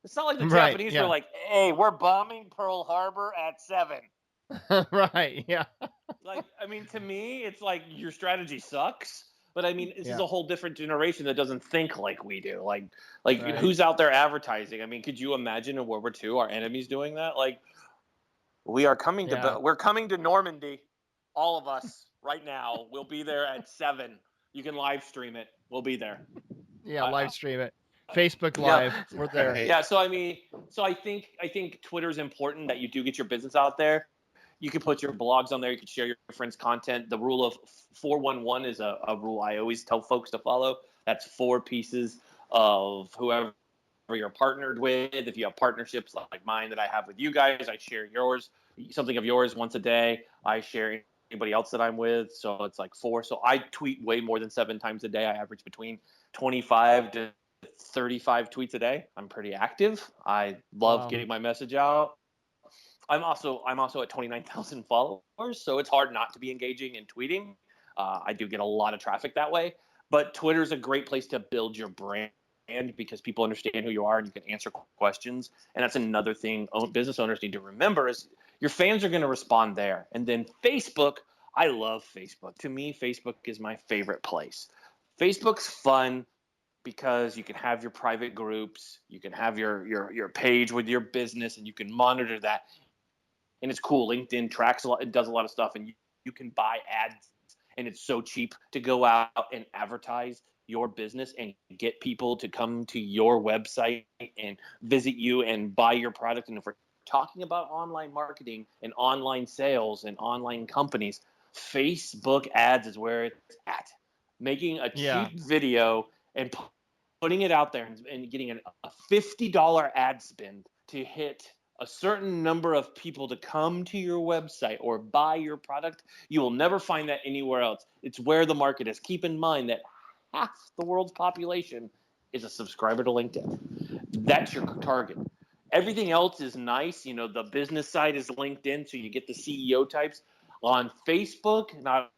it's not like the Japanese were like, hey, we're bombing Pearl Harbor at 7. Right. Yeah. Like, to me, it's like your strategy sucks. But I mean, this is Yeah. a whole different generation that doesn't think like we do. Like Right. who's out there advertising? I mean, could you imagine in World War II our enemies doing that? Like, we're coming to Normandy, all of us right now. We'll be there at 7. You can live stream it. We'll be there. Yeah, live stream it. Facebook Yeah. Live. We're there. Right. Yeah, so I mean, I think Twitter's important that you do get your business out there. You can put your blogs on there. You can share your friends' content. The rule of 411 is a rule I always tell folks to follow. That's 4 pieces of whoever you're partnered with. If you have partnerships like mine that I have with you guys, I share something of yours once a day. I share anybody else that I'm with. So it's like 4. So I tweet way more than 7 times a day. I average between 25 to 35 tweets a day. I'm pretty active. I love getting my message out. I'm also at 29,000 followers, so it's hard not to be engaging and tweeting. I do get a lot of traffic that way, but Twitter's a great place to build your brand because people understand who you are and you can answer questions. And that's another thing business owners need to remember is your fans are going to respond there. And then Facebook, I love Facebook. To me, Facebook is my favorite place. Facebook's fun because you can have your private groups, you can have your page with your business, and you can monitor that. And it's cool. LinkedIn tracks a lot. It does a lot of stuff, and you can buy ads, and it's so cheap to go out and advertise your business and get people to come to your website and visit you and buy your product. And if we're talking about online marketing and online sales and online companies, Facebook ads is where it's at. Making a cheap video and putting it out there and getting a $50 ad spend to hit a certain number of people to come to your website or buy your product, you will never find that anywhere else. It's where the market is. Keep in mind that half the world's population is a subscriber to LinkedIn. That's your target. Everything else is nice. You know, the business side is LinkedIn, so you get the CEO types. On Facebook, not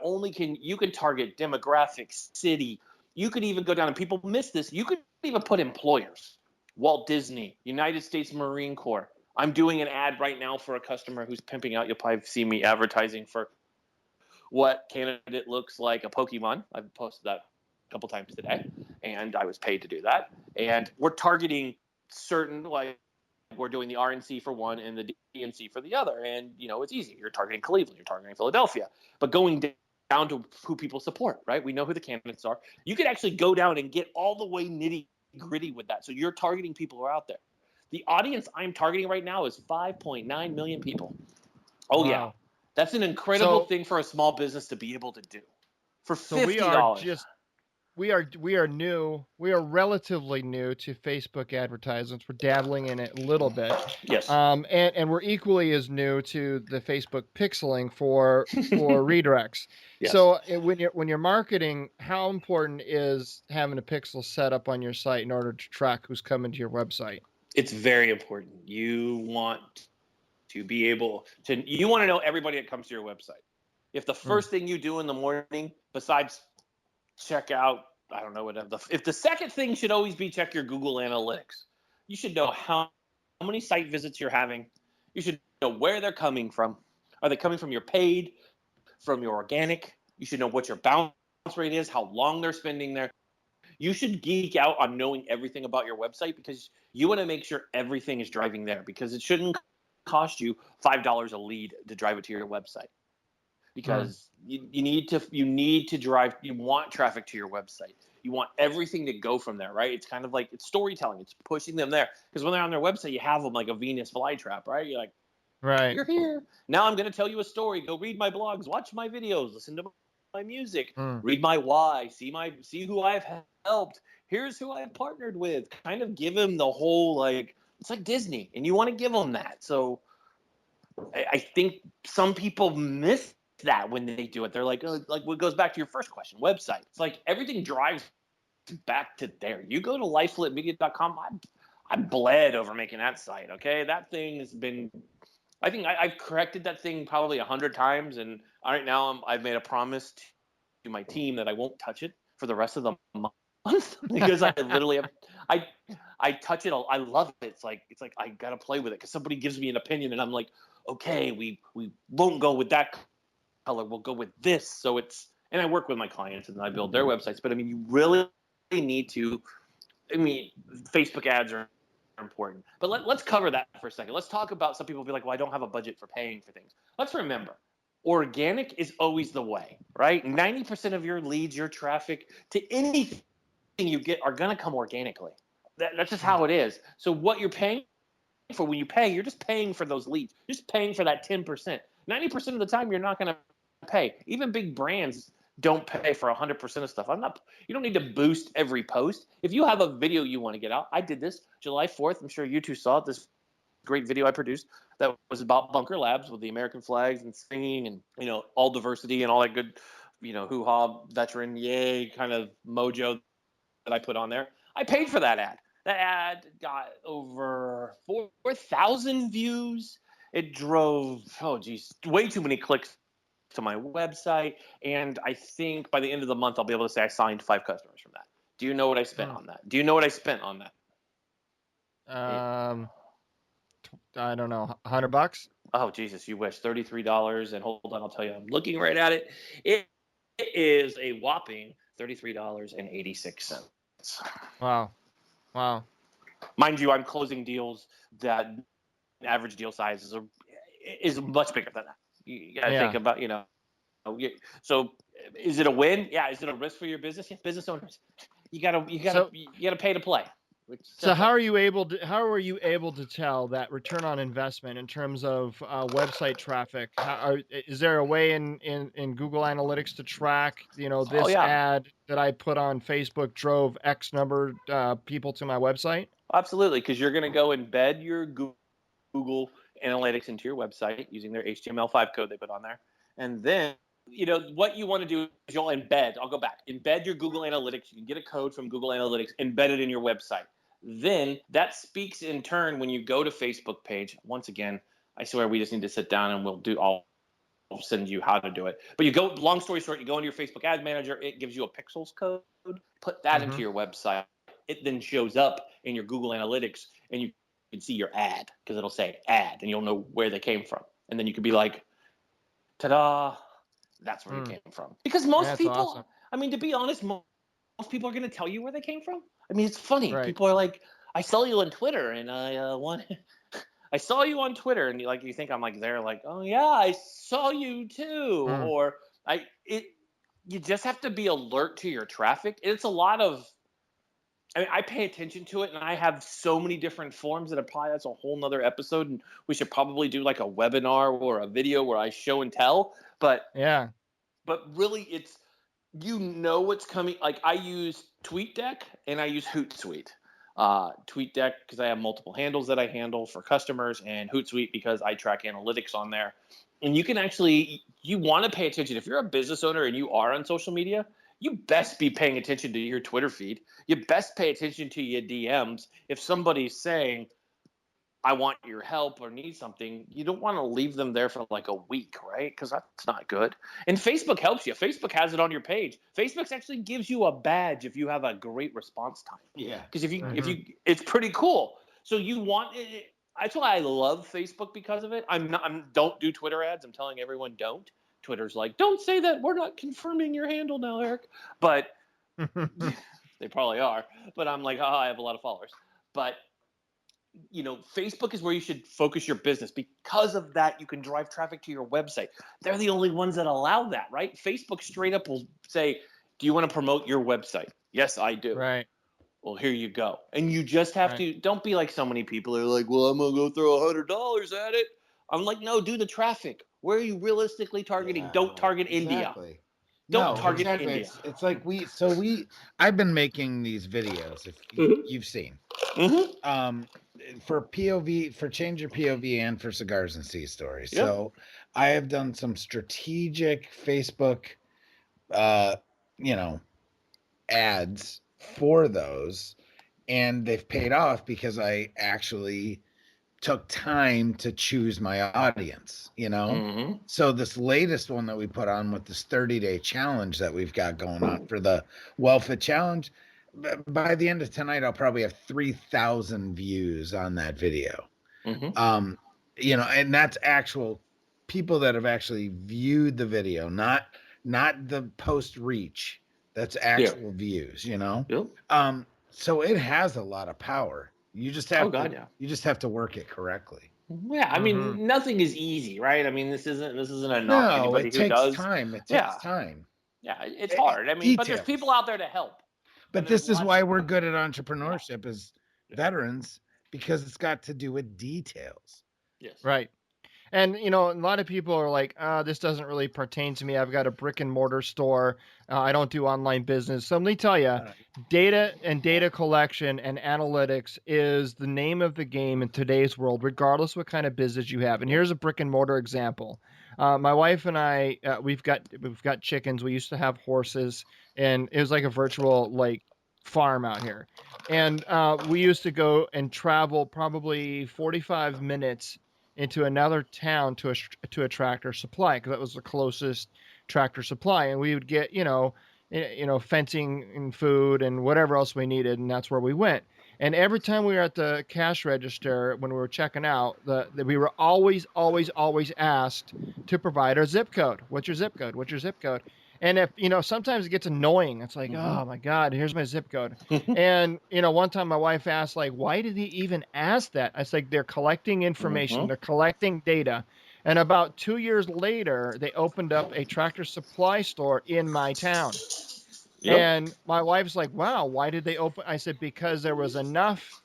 only can you target demographics, city, you could even go down, and people miss this, you could even put employers. Walt Disney, United States Marine Corps. I'm doing an ad right now for a customer who's pimping out. You'll probably see me advertising for what candidate looks like a Pokemon. I've posted that a couple times today, and I was paid to do that. And we're targeting certain, like we're doing the RNC for one and the DNC for the other. And, you know, it's easy. You're targeting Cleveland, you're targeting Philadelphia. But going down to who people support, right? We know who the candidates are. You could actually go down and get all the way nitty-gritty with that. So you're targeting people who are out there. The audience I'm targeting right now is 5.9 million people. Oh, wow. Yeah. That's an incredible thing for a small business to be able to do. For $50. We are new. We are relatively new to Facebook advertisements. We're dabbling in it a little bit. Yes. And we're equally as new to the Facebook pixeling for redirects. Yes. So when you're marketing, how important is having a pixel set up on your site in order to track who's coming to your website? It's very important. You want to be able to. You want to know everybody that comes to your website. If the first thing you do in the morning, besides check out, I don't know whatever. If the second thing should always be check your Google Analytics. You should know how many site visits you're having. You should know where they're coming from. Are they coming from your paid, from your organic? You should know what your bounce rate is, how long they're spending there. You should geek out on knowing everything about your website because you want to make sure everything is driving there because it shouldn't cost you $5 a lead to drive it to your website. Because you need to drive, you want traffic to your website. You want everything to go from there, right? It's kind of like, it's storytelling. It's pushing them there. Because when they're on their website, you have them like a Venus flytrap, right? You're like, right, you're here. Now I'm going to tell you a story. Go read my blogs, watch my videos, listen to my music, read my why, see who I've helped. Here's who I've partnered with. Kind of give them the whole, like, it's like Disney. And you want to give them that. So I think some people miss that when they do it. They're like what goes back to your first question, website. It's like everything drives back to there. You go to LifeFlipMedia.com. I bled over making that site. Okay, that thing has been. I think I've corrected that thing probably 100 times, and right now I've made a promise to my team that I won't touch it for the rest of the month because I literally have. I touch it. I love it. It's like I gotta play with it because somebody gives me an opinion, and I'm like, okay, we won't go with that color, we'll go with this. So it's and I work with my clients and I build their websites, but I mean, you really need to, I mean, Facebook ads are important, but let's cover that for a second. Let's talk about, some people be like, well, I don't have a budget for paying for things. Let's remember, organic is always the way, right? 90% of your leads, your traffic to anything you get are going to come organically. That's just how it is. So what you're paying for, when you pay, you're just paying for those leads. You're just paying for that 10%. 90% of the time, you're not going to pay. Even big brands don't pay for 100% of stuff. You don't need to boost every post. If you have a video you want to get out, I did this July 4th. I'm sure you two saw it. This great video I produced that was about Bunker Labs with the American flags and singing and, you know, all diversity and all that good, you know, hoo-ha, veteran, yay kind of mojo that I put on there. I paid for that ad. That ad got over 4,000 views. It drove, way too many clicks to my website. And I think by the end of the month, I'll be able to say I signed 5 customers from that. Do you know what I spent on that? Do you know what I spent on that? I don't know, $100? Oh, Jesus, you wish. $33. And hold on, I'll tell you, I'm looking right at it. It is a whopping $33.86. Wow. Mind you, I'm closing deals that average deal size is much bigger than that. You got to think about, you know. So, is it a win? Yeah. Is it a risk for your business? Yeah, business owners. You gotta pay to play. So how are you able to tell that return on investment in terms of website traffic? Is there a way in Google Analytics to track, you know, this ad that I put on Facebook drove X number people to my website? Absolutely, because you're going to go embed your Google Analytics into your website using their HTML5 code they put on there. And then, you know, what you want to do is you'll embed your Google Analytics. You can get a code from Google Analytics, embed it in your website. Then that speaks in turn when you go to Facebook page. Once again, I swear we just need to sit down and I'll send you how to do it. But you go, long story short, you go into your Facebook Ad Manager. It gives you a pixels code. Put that into your website. It then shows up in your Google Analytics, and you can see your ad because it'll say ad, and you'll know where they came from. And then you could be like, ta-da, that's where you came from. Because most people, awesome. I mean, to be honest, most people are going to tell you where they came from. I mean, it's funny. Right. People are like, I saw you on Twitter, and I saw you on Twitter, and you think I'm like, they're like, oh yeah, I saw you too, or you just have to be alert to your traffic. It's a lot of, I mean, I pay attention to it, and I have so many different forms that that's a whole nother episode, and we should probably do like a webinar or a video where I show and tell. But really, it's, you know what's coming. Like, I use TweetDeck and I use Hootsuite. TweetDeck because I have multiple handles that I handle for customers, and Hootsuite because I track analytics on there. And you can actually, you want to pay attention. If you're a business owner and you are on social media, you best be paying attention to your Twitter feed. You best pay attention to your DMs. If somebody's saying, I want your help or need something, you don't want to leave them there for like a week, right? Because that's not good. And Facebook helps you. Facebook has it on your page. Facebook actually gives you a badge if you have a great response time. Yeah. Because if you, it's pretty cool. So you want it. That's why I love Facebook because of it. Don't do Twitter ads. I'm telling everyone don't. Twitter's like, don't say that. We're not confirming your handle now, Eric. But they probably are. But I'm like, I have a lot of followers. But, you know, Facebook is where you should focus your business. Because of that, you can drive traffic to your website. They're the only ones that allow that, right? Facebook straight up will say, do you want to promote your website? Yes, I do. Right. Well, here you go. And you just have to, don't be like so many people are like, well, I'm going to go throw $100 at it. I'm like, no, do the traffic. Where are you realistically targeting? Yeah, don't target India. Don't target India. It's like I've been making these videos, if you've seen, for POV, for Change Your POV and for Cigars and Sea Stories. Yep. So I have done some strategic Facebook, ads for those, and they've paid off because I actually took time to choose my audience, So this latest one that we put on with this 30-day challenge that we've got going on for the WellFit challenge, by the end of tonight, I'll probably have 3,000 views on that video. And that's actual people that have actually viewed the video, not not the post reach. That's actual views, you know? Yep. So it has a lot of power. You just have you just have to work it correctly. Yeah, I mean, nothing is easy, right? I mean, this isn't a knock No, anybody it who takes does. time. It Yeah, takes time. yeah, it's hard. I mean, but there's Details. people out there to help. But And there's this is lots why of we're good at entrepreneurship as Yeah. veterans, because it's got to do with details. Yes. Right. And you know, a lot of people are like, this doesn't really pertain to me. I've got a brick and mortar store. I don't do online business. So let me tell you, data and data collection and analytics is the name of the game in today's world, regardless what kind of business you have. And here's a brick and mortar example. My wife and I, we've got chickens. We used to have horses, and it was like a virtual like farm out here. And we used to go and travel probably 45 minutes into another town to a Tractor Supply, because that was the closest Tractor Supply, and we would get fencing and food and whatever else we needed, and that's where we went. And every time we were at the cash register when we were checking out, we were always asked to provide our zip code. What's your zip code? What's your zip code? And if sometimes it gets annoying. It's like, oh my God, here's my zip code. And one time my wife asked, like, why did he even ask that? I was like, they're collecting information, they're collecting data. And about 2 years later, they opened up a Tractor Supply store in my town. Yep. And my wife's like, wow, why did they open? I said, because there was enough,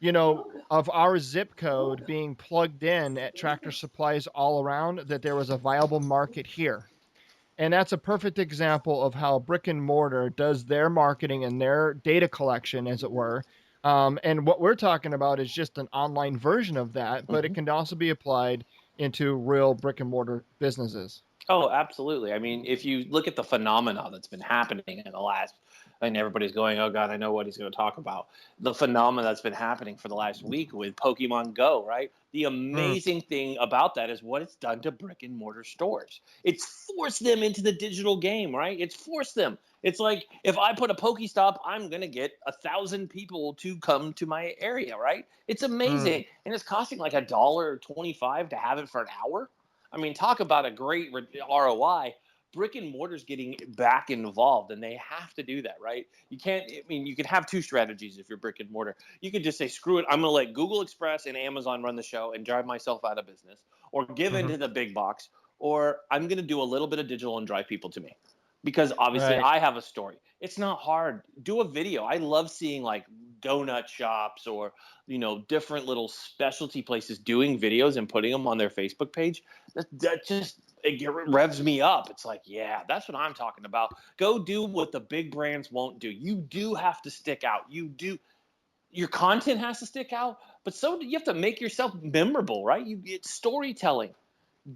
of our zip code being plugged in at Tractor Supplies all around that there was a viable market here. And that's a perfect example of how brick and mortar does their marketing and their data collection, as it were. And what we're talking about is just an online version of that, but it can also be applied into real brick and mortar businesses. Oh, absolutely. I mean, if you look at the phenomena that's been happening in the last, and everybody's going, oh God, I know what he's going to talk about. The phenomena that's been happening for the last week with Pokemon Go, right? The amazing thing about that is what it's done to brick and mortar stores. It's forced them into the digital game, right? It's forced them. It's like, if I put a Pokestop, I'm going to get 1,000 people to come to my area, right? It's amazing. And it's costing like $1.25 to have it for an hour. I mean, talk about a great ROI. Brick and mortar's getting back involved, and they have to do that, right? You can't, I mean, you can have two strategies if you're brick and mortar. You could just say, screw it, I'm going to let Google Express and Amazon run the show and drive myself out of business, or give into the big box, or I'm going to do a little bit of digital and drive people to me. Because obviously I have a story. It's not hard. Do a video. I love seeing like donut shops or, different little specialty places doing videos and putting them on their Facebook page. That just it revs me up. It's like, yeah, that's what I'm talking about. Go do what the big brands won't do. You do have to stick out. Your content has to stick out, but so you have to make yourself memorable, right? It's storytelling.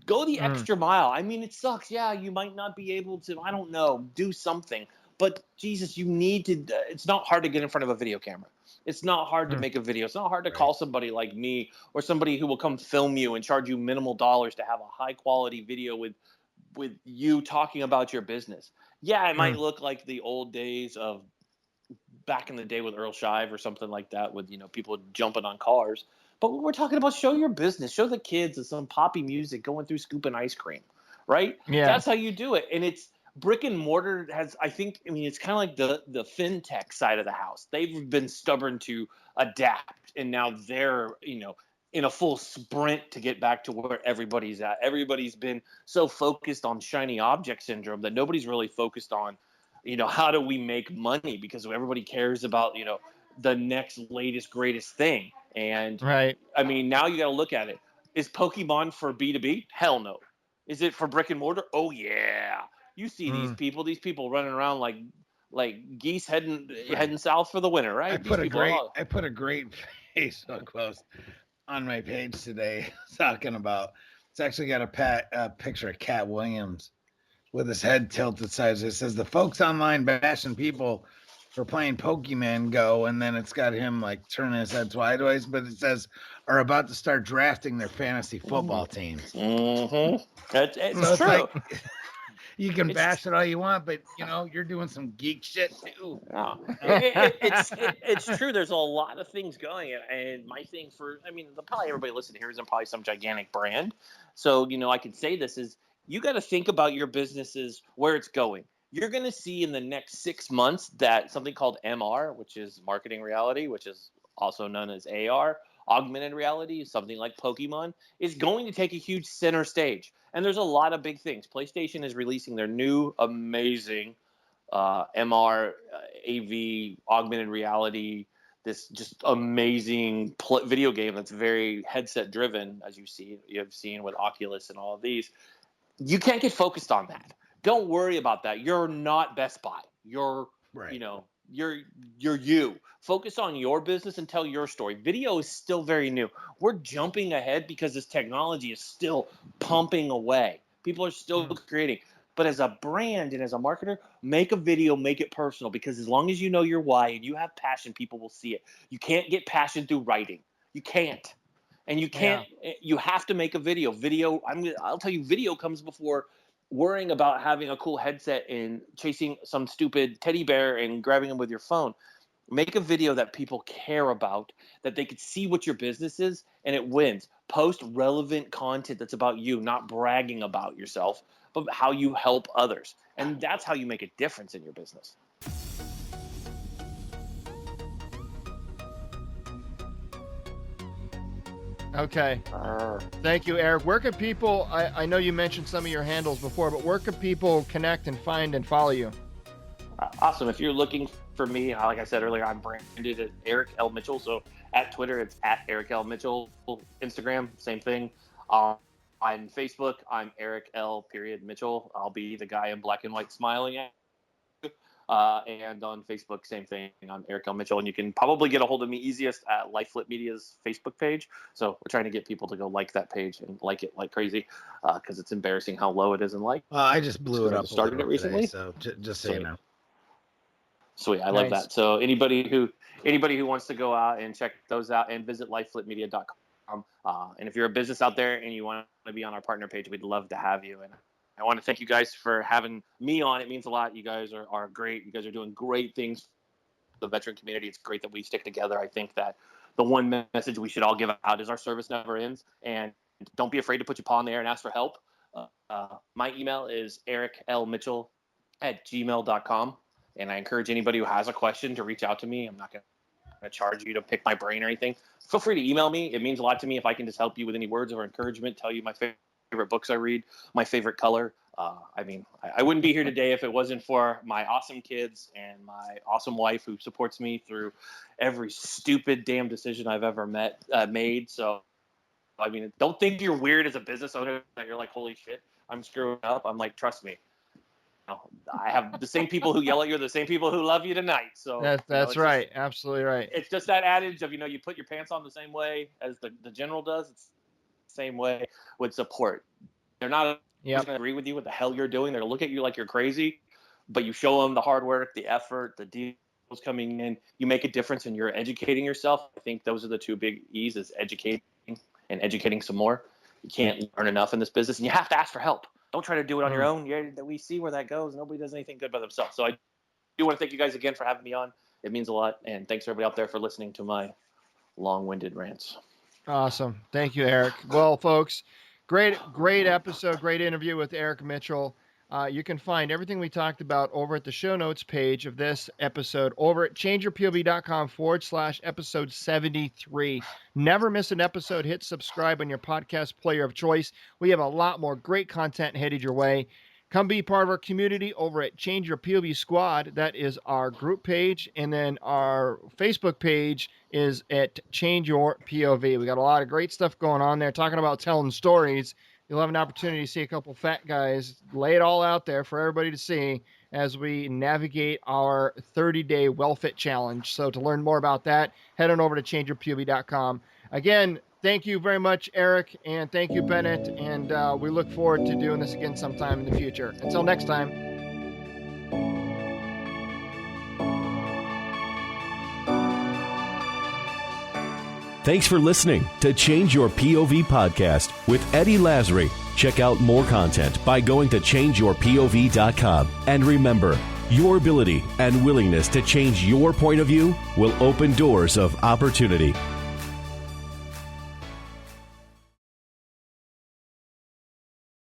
Go the extra mile. I mean, it sucks. Yeah, you might not be able to, I don't know, do something. But Jesus, you need to, it's not hard to get in front of a video camera. It's not hard to make a video. It's not hard to call somebody like me or somebody who will come film you and charge you minimal dollars to have a high quality video with you talking about your business. Yeah, it might look like the old days of back in the day with Earl Shive or something like that with, people jumping on cars. But we're talking about show your business, show the kids and some poppy music going through scooping ice cream, right? Yeah. That's how you do it. And it's brick and mortar has, it's kind of like the fintech side of the house. They've been stubborn to adapt, and now they're, in a full sprint to get back to where everybody's at. Everybody's been so focused on shiny object syndrome that nobody's really focused on, how do we make money? Because everybody cares about, the next latest, greatest thing. And I mean, now you got to look at it. Is Pokemon for B2B? Hell no. Is it for brick and mortar? Oh yeah. You see these people running around like geese heading south for the winter, right? I put a great Facebook post on my page today talking about, it's actually got a picture of Cat Williams with his head tilted sides. It says the folks online bashing people for playing Pokemon Go, and then it's got him like turning his head sideways, but it says are about to start drafting their fantasy football teams. It's true. Like, you can bash it all you want, but you're doing some geek shit too. No. It's true. There's a lot of things going, and my thing probably everybody listening here isn't probably some gigantic brand. So, I can say this is you got to think about your businesses, where it's going. You're going to see in the next 6 months that something called MR, which is marketing reality, which is also known as AR, augmented reality, something like Pokemon, is going to take a huge center stage. And there's a lot of big things. PlayStation is releasing their new amazing MR, AV, augmented reality, this just amazing video game that's very headset driven, as you have seen with Oculus and all of these. You can't get focused on that. Don't worry about that. You're not Best Buy. You're, Right. you know, you're you. Focus on your business and tell your story. Video is still very new. We're jumping ahead because this technology is still pumping away. People are still creating. But as a brand and as a marketer, make a video, make it personal, because as long as you know your why and you have passion, people will see it. You can't get passion through writing. You can't. And you can't, you have to make a video. I'll tell you, video comes before worrying about having a cool headset and chasing some stupid teddy bear and grabbing them with your phone. Make a video that people care about, that they could see what your business is, and it wins. Post relevant content that's about you, not bragging about yourself, but how you help others. And that's how you make a difference in your business. Okay. Thank you, Eric. Where can people, I know you mentioned some of your handles before, but where can people connect and find and follow you? Awesome. If you're looking for me, like I said earlier, I'm branded as Eric L. Mitchell. So at Twitter, it's at Eric L. Mitchell. Instagram, same thing. On Facebook, I'm Eric L. Mitchell. I'll be the guy in black and white smiling at you. And on Facebook, same thing. I'm Eric L. Mitchell. And you can probably get a hold of me easiest at LifeFlip Media's Facebook page. So we're trying to get people to go like that page and like it like crazy, because it's embarrassing how low it is in like. I just blew it up. Started it recently. Today, so just so you know. Sweet. I love that. So anybody who wants to go out and check those out and visit lifeflipmedia.com. And if you're a business out there and you want to be on our partner page, we'd love to have you. And I want to thank you guys for having me on. It means a lot. You guys are great. You guys are doing great things for the veteran community. It's great that we stick together. I think that the one message we should all give out is our service never ends. And don't be afraid to put your paw in the air and ask for help. My email is ericlmitchell@gmail.com. And I encourage anybody who has a question to reach out to me. I'm not going to charge you to pick my brain or anything. Feel free to email me. It means a lot to me if I can just help you with any words of encouragement, tell you my favorite books I read, my favorite color. I wouldn't be here today if it wasn't for my awesome kids and my awesome wife who supports me through every stupid damn decision I've ever made. So, don't think you're weird as a business owner that you're like, holy shit, I'm screwing up. I'm like, trust me. I have the same people who yell at you are the same people who love you tonight. So that's right. Absolutely right. It's just that adage of, you put your pants on the same way as the general does. It's the same way with support. They're not going to agree with you what the hell you're doing. They're going to look at you like you're crazy, but you show them the hard work, the effort, the deals coming in. You make a difference and you're educating yourself. I think those are the two big E's, is educating and educating some more. You can't learn enough in this business, and you have to ask for help. Don't try to do it on your own. We see where that goes. Nobody does anything good by themselves. So I do want to thank you guys again for having me on. It means a lot. And thanks everybody out there for listening to my long-winded rants. Awesome. Thank you, Eric. Well, folks, great episode, great interview with Eric Mitchell. You can find everything we talked about over at the show notes page of this episode over at changeyourpov.com/episode 73. Never miss an episode. Hit subscribe on your podcast player of choice. We have a lot more great content headed your way. Come be part of our community over at Change Your POV Squad. That is our group page. And then our Facebook page is at Change Your POV. We got a lot of great stuff going on there, talking about telling stories. You'll have an opportunity to see a couple fat guys lay it all out there for everybody to see as we navigate our 30-day WellFit challenge. So to learn more about that, head on over to changeyourpov.com. Again, thank you very much, Eric, and thank you, Bennett, and we look forward to doing this again sometime in the future. Until next time. Thanks for listening to Change Your POV podcast with Eddie Lazary. Check out more content by going to changeyourpov.com. And remember, your ability and willingness to change your point of view will open doors of opportunity.